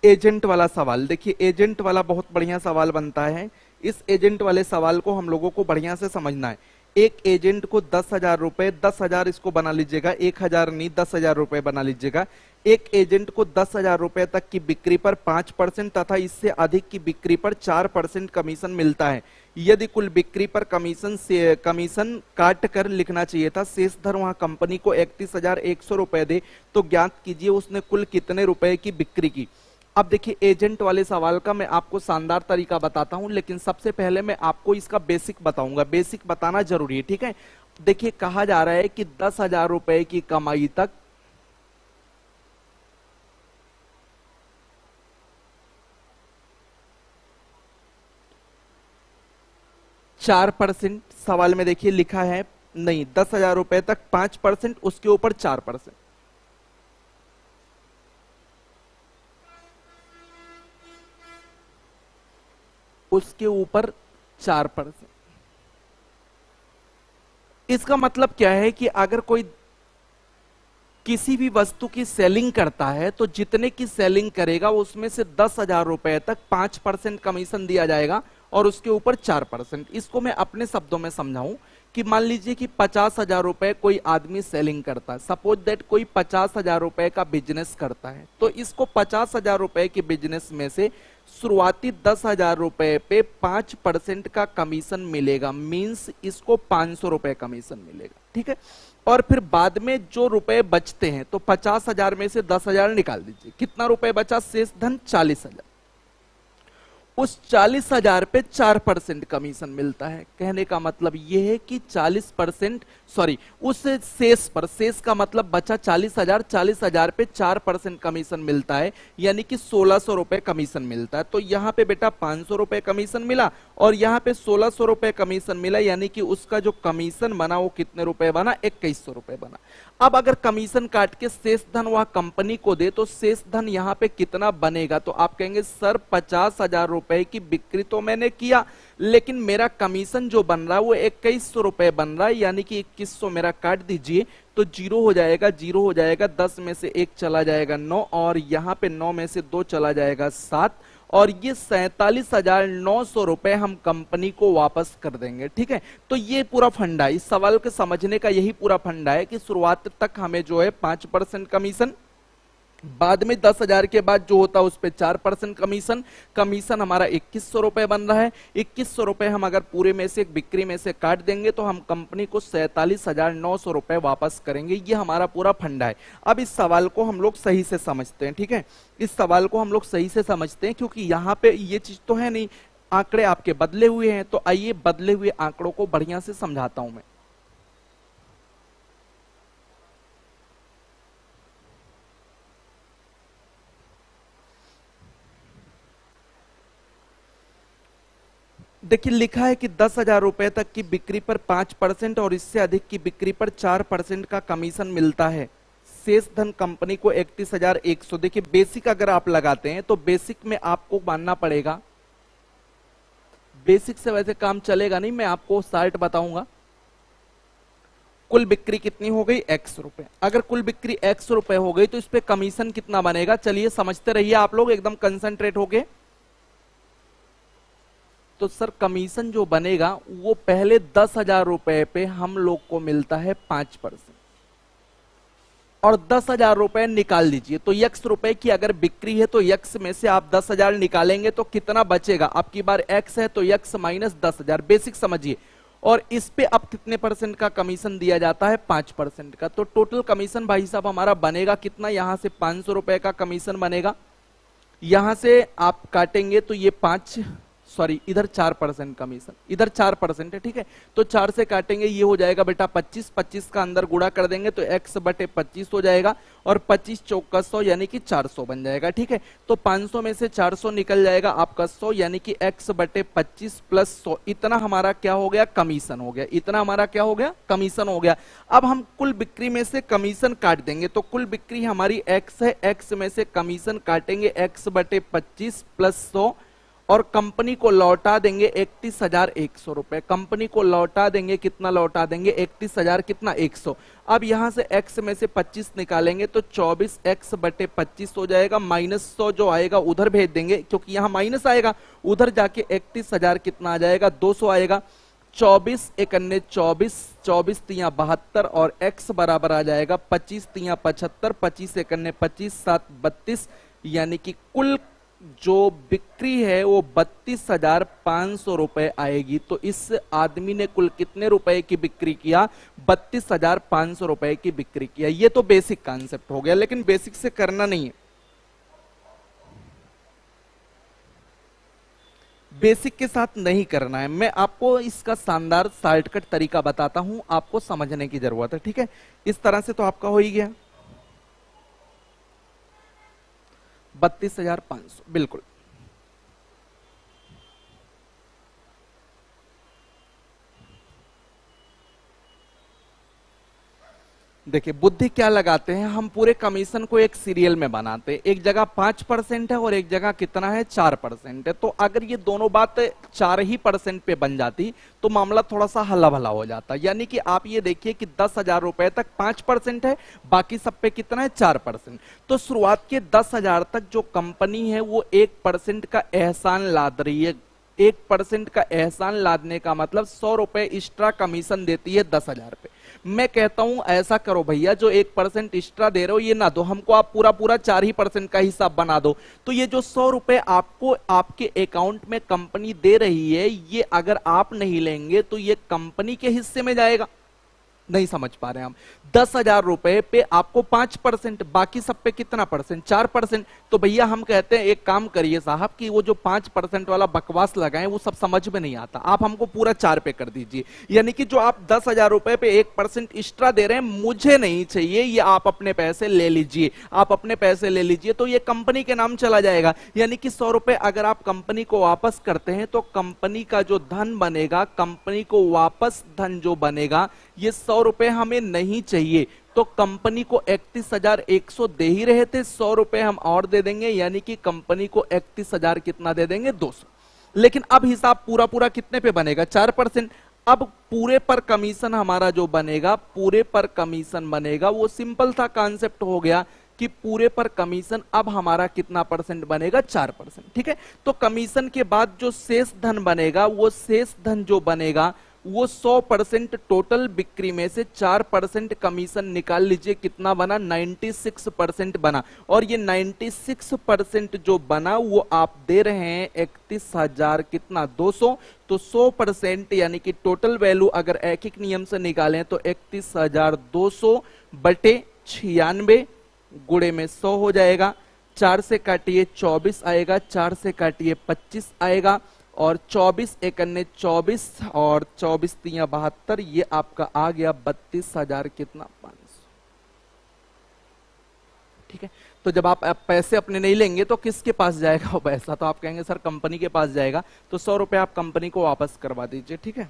एजेंट वाला सवाल देखिए, एजेंट वाला बहुत बढ़िया सवाल बनता है। इस एजेंट वाले सवाल को हम लोगों को बढ़िया से समझना है। एक एजेंट को 10,000 रुपए, 10,000 इसको बना लीजिएगा, 1,000 नहीं 10,000 रुपए बना लीजिएगा। एक एजेंट को 10,000 रुपए तक की बिक्री पर 5% तथा इससे अधिक की बिक्री पर 4% कमीशन मिलता है। यदि कुल बिक्री पर कमीशन काट कर लिखना चाहिए था, शेष धन वहां कंपनी को 31,100 रुपए दे, तो ज्ञात कीजिए उसने कुल कितने रुपए की बिक्री की। अब देखिए, एजेंट वाले सवाल का मैं आपको शानदार तरीका बताता हूं, लेकिन सबसे पहले मैं आपको इसका बेसिक बताऊंगा। बेसिक बताना जरूरी है, ठीक है। देखिए, कहा जा रहा है कि 10,000 रुपए की कमाई तक 4%, सवाल में देखिए लिखा है, नहीं 10,000 रुपए तक 5%, उसके ऊपर 4%, उसके ऊपर 4%। इसका मतलब क्या है कि अगर कोई किसी भी वस्तु की सेलिंग करता है तो जितने की सेलिंग करेगा उसमें से 10,000 रुपए तक 5% कमीशन दिया जाएगा और उसके ऊपर 4%। इसको मैं अपने शब्दों में समझाऊं कि मान लीजिए कि 50,000 रुपए कोई आदमी सेलिंग करता है, सपोज दैट कोई 50,000 रुपए का बिजनेस करता है, तो इसको 50,000 रुपए के बिजनेस में से शुरुआती 10,000 रुपए पे 5% का कमीशन मिलेगा, मींस इसको 500 रुपए कमीशन मिलेगा, ठीक है। और फिर बाद में जो रुपए बचते हैं, तो 50,000 में से 10,000 निकाल दीजिए, कितना रुपए बचा, शेष धन 40,000। उस 40,000 पे 4% कमीशन मिलता है। कहने का मतलब यह है कि 40%, सॉरी, उस शेष पर, शेष का मतलब बचा 40,000, 40,000 पे 4% कमीशन मिलता है, यानी कि 1,600 रुपए कमीशन मिलता है। तो यहाँ पे बेटा 500 रुपए कमीशन मिला और यहाँ पे 1,600 रुपए कमीशन मिला, यानी कि उसका जो कमीशन बना वो कितने रुपए बना, 2,100 रुपए बना। अब अगर कमीशन काट के शेष धन वह कंपनी को दे तो शेष धन यहाँ पे कितना बनेगा, तो आप कहेंगे सर 50,000 रुपए की बिक्री तो मैंने किया, लेकिन मेरा कमीशन जो बन रहा है वो 2,100 रुपए बन रहा है, यानी कि 2,100 मेरा काट दीजिए तो जीरो हो जाएगा, जीरो हो जाएगा, 10 में से 1 चला जाएगा 9, और यहाँ पे 9 में से 2 चला जाएगा 7, और ये 47,900 रुपए हम कंपनी को वापस कर देंगे, ठीक है। तो ये पूरा फंडा है, इस सवाल के समझने का यही पूरा फंडा है कि शुरुआत तक हमें जो है 5% कमीशन, बाद में 10,000 के बाद जो होता है उस पे 4% कमीशन, कमीशन हमारा 2,100 रुपए बन रहा है। 2,100 रुपए हम अगर पूरे में से बिक्री में से काट देंगे तो हम कंपनी को 47,900 रुपए वापस करेंगे। ये हमारा पूरा फंडा है। अब इस सवाल को हम लोग सही से समझते हैं, ठीक है। इस सवाल को हम लोग सही से समझते हैं, क्योंकि यहाँ पे ये चीज तो है नहीं, आंकड़े आपके बदले हुए हैं, तो आइए बदले हुए आंकड़ों को बढ़िया से समझाता हूं मैं। देखिए लिखा है कि 10,000 रुपए तक की बिक्री पर 5% और इससे अधिक की बिक्री पर 4% का कमीशन मिलता है। शेष धन कंपनी को 31,100। देखिए बेसिक अगर आप लगाते हैं तो बेसिक में आपको मानना पड़ेगा, बेसिक से वैसे काम चलेगा नहीं, मैं आपको शार्ट बताऊंगा। कुल बिक्री कितनी हो गई? x रुपए। अगर कुल बिक्री x रुपए हो गई तो इस पे कमीशन कितना बनेगा? चलिए समझते रहिए आप लोग एकदम कंसंट्रेट होके। तो सर कमीशन जो बनेगा वो पहले 10,000 रुपए पे हम लोग को मिलता है 5%, और 10,000 रुपए निकाल दीजिए। तो x रुपए की अगर बिक्री है तो x में से आप 10,000 निकालेंगे तो कितना बचेगा? आपकी बार x है तो x माइनस 10,000, बेसिक समझिए। और इस पे अब कितने परसेंट का कमीशन दिया जाता है? 5% का। तो टोटल कमीशन भाई साहब हमारा बनेगा कितना? यहां से 500 रुपए का कमीशन बनेगा, यहां से आप काटेंगे तो ये 5, सॉरी इधर 4% कमीशन, इधर 4% है, ठीक है। तो 4 से काटेंगे ये हो जाएगा बेटा 25, 25 का अंदर गुणा कर देंगे तो x बटे 25 हो जाएगा, और 25 चौका 100 यानी कि 400 बन जाएगा, ठीक है। तो 500 में से 400 निकल जाएगा आपका 100, यानी कि x बटे 25 प्लस 100, इतना हमारा क्या हो गया? कमीशन हो गया। इतना हमारा क्या हो गया? कमीशन हो गया। अब हम कुल बिक्री में से कमीशन काट देंगे, तो कुल बिक्री हमारी x है, x में से कमीशन काटेंगे x बटे 25 प्लस 100, और कंपनी को लौटा देंगे 31,100 रुपए। कंपनी को लौटा देंगे, कितना लौटा देंगे? 31,000 कितना? 100। अब यहां से x में से 25 निकालेंगे तो 24x बटे 25 हो जाएगा, माइनस 100 जो आएगा उधर भेज देंगे क्योंकि यहां माइनस आएगा, उधर जाके 31,000 कितना आ जाएगा? 200 आएगा। 24 एकन्ने 24, 24 तिया 72, और x बराबर आ जाएगा 25 तिया 75, 25 एकन्ने 25, 7 32, यानी कि कुल जो बिक्री है वो 32,500 रुपए आएगी। तो इस आदमी ने कुल कितने रुपए की बिक्री किया? 32,500 रुपए की बिक्री किया। ये तो बेसिक कॉन्सेप्ट हो गया, लेकिन बेसिक से करना नहीं है, बेसिक के साथ नहीं करना है। मैं आपको इसका शानदार शॉर्टकट तरीका बताता हूं, आपको समझने की जरूरत है, ठीक है। इस तरह से तो आपका हो ही गया 32,500, बिल्कुल। देखिए बुद्धि क्या लगाते हैं हम, पूरे कमीशन को एक सीरियल में बनाते हैं। एक जगह 5% है और एक जगह कितना है? 4% है। तो अगर ये दोनों बात 4% पे बन जाती तो मामला थोड़ा सा हल्ला भला हो जाता। यानी कि आप ये देखिए कि 10,000 रुपए तक 5% है, बाकी सब पे कितना है? 4%। तो शुरुआत के 10,000 तक जो कंपनी है वो 1% का एहसान लाद रही है। 1% का एहसान लादने का मतलब 100 रुपए एक्स्ट्रा कमीशन देती है 10,000 पे। मैं कहता हूं ऐसा करो भैया, जो 1% एक्स्ट्रा दे रहे हो ये ना दो हमको, आप पूरा पूरा 4% का हिसाब बना दो। तो ये जो 100 रुपए आपको आपके अकाउंट में कंपनी दे रही है, ये अगर आप नहीं लेंगे तो ये कंपनी के हिस्से में जाएगा। नहीं समझ पा रहे हैं हम। 10,000 रुपए पे आपको 5%, बाकी सब पे कितना परसेंट? 4%। तो भैया हम कहते हैं एक काम करिए साहब कि वो जो 5% वाला बकवास लगाए वो सब समझ में नहीं आता, आप हमको पूरा 4 पे कर दीजिए। यानी कि जो आप 10,000 रुपए पे 1% एक्स्ट्रा दे रहे हैं मुझे नहीं चाहिए, ये आप अपने पैसे ले लीजिए, आप अपने पैसे ले लीजिए, तो ये कंपनी के नाम चला जाएगा। यानी कि 100 रुपए अगर आप कंपनी को वापस करते हैं तो कंपनी का जो धन बनेगा, कंपनी को वापस धन जो बनेगा, ये 100 रुपए हमें नहीं चाहिए। तो कंपनी को 31,100 दे ही रहे थे, 100 रुपए हम और दे देंगे, यानी कि कंपनी को 31,000 कितना दे देंगे? 200। लेकिन अब हिसाब पूरा पूरा कितने पे बनेगा? 4%। अब पूरे पर कमीशन हमारा जो बनेगा, पूरे पर कमीशन बनेगा, वो सिंपल सा कॉन्सेप्ट हो गया कि पूरे पर कमीशन अब हमारा कितना परसेंट बनेगा? 4%, ठीक है। तो कमीशन के बाद जो शेष धन बनेगा, वो शेष धन जो बनेगा वो 100% टोटल बिक्री में से 4% कमीशन निकाल लीजिए, कितना बना? 96% बना। और ये 96% जो बना वो आप दे रहे हैं 31,000 कितना? 200। तो 100% यानी कि टोटल वैल्यू अगर एक एक नियम से निकालें तो 31,200 बटे 96 गुणे में 100 हो जाएगा। 4 से काटिए 24 आएगा, 4 से काटिए 25 आएगा, और 24 एकन्ने 24 और 24 तिया 72, ये आपका आ गया 32,000 कितना 500। ठीक है, तो जब आप पैसे अपने नहीं लेंगे तो किसके पास जाएगा वो पैसा? तो आप कहेंगे सर कंपनी के पास जाएगा, तो 100 रुपए आप कंपनी को वापस करवा दीजिए। ठीक है,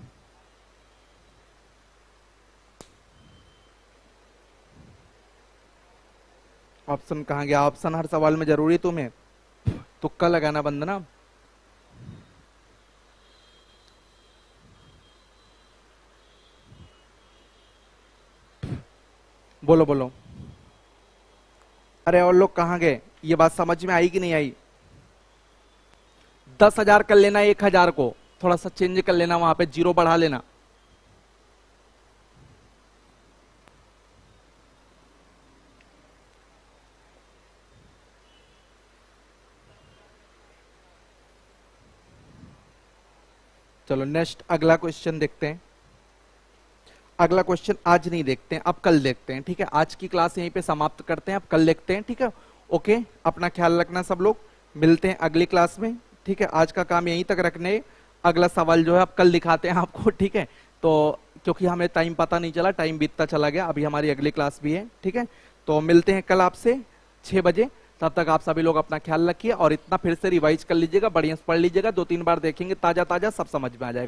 ऑप्शन कहाँ गया? ऑप्शन हर सवाल में जरूरी तुम्हें? तुक्का लगाना बंद ना। बोलो बोलो। अरे और लोग कहाँ गए? ये बात समझ में आई कि नहीं आई? 10,000 कर लेना 1,000 को, थोड़ा सा चेंज कर लेना, वहां पे जीरो बढ़ा लेना। चलो नेक्स्ट अगला क्वेश्चन देखते हैं। अगला क्वेश्चन आज नहीं देखते हैं, अब कल देखते हैं। ठीक है, आज की क्लास यहीं पे समाप्त करते हैं, अब कल देखते हैं। ठीक है, ओके, अपना ख्याल रखना सब लोग, मिलते हैं अगली क्लास में। ठीक है, आज का काम यहीं तक रखने, अगला सवाल जो है अब कल दिखाते हैं आपको। ठीक है, तो क्योंकि हमें टाइम पता नहीं चला, टाइम बीतता चला गया, अभी हमारी अगली क्लास भी है। ठीक है, तो मिलते हैं कल आपसे 6 बजे। तब तक आप सभी लोग अपना ख्याल रखिए और इतना फिर से रिवाइज कर लीजिएगा, बढ़िया से पढ़ लीजिएगा, 2-3 बार देखेंगे ताजा ताजा सब समझ में आ जाएगा।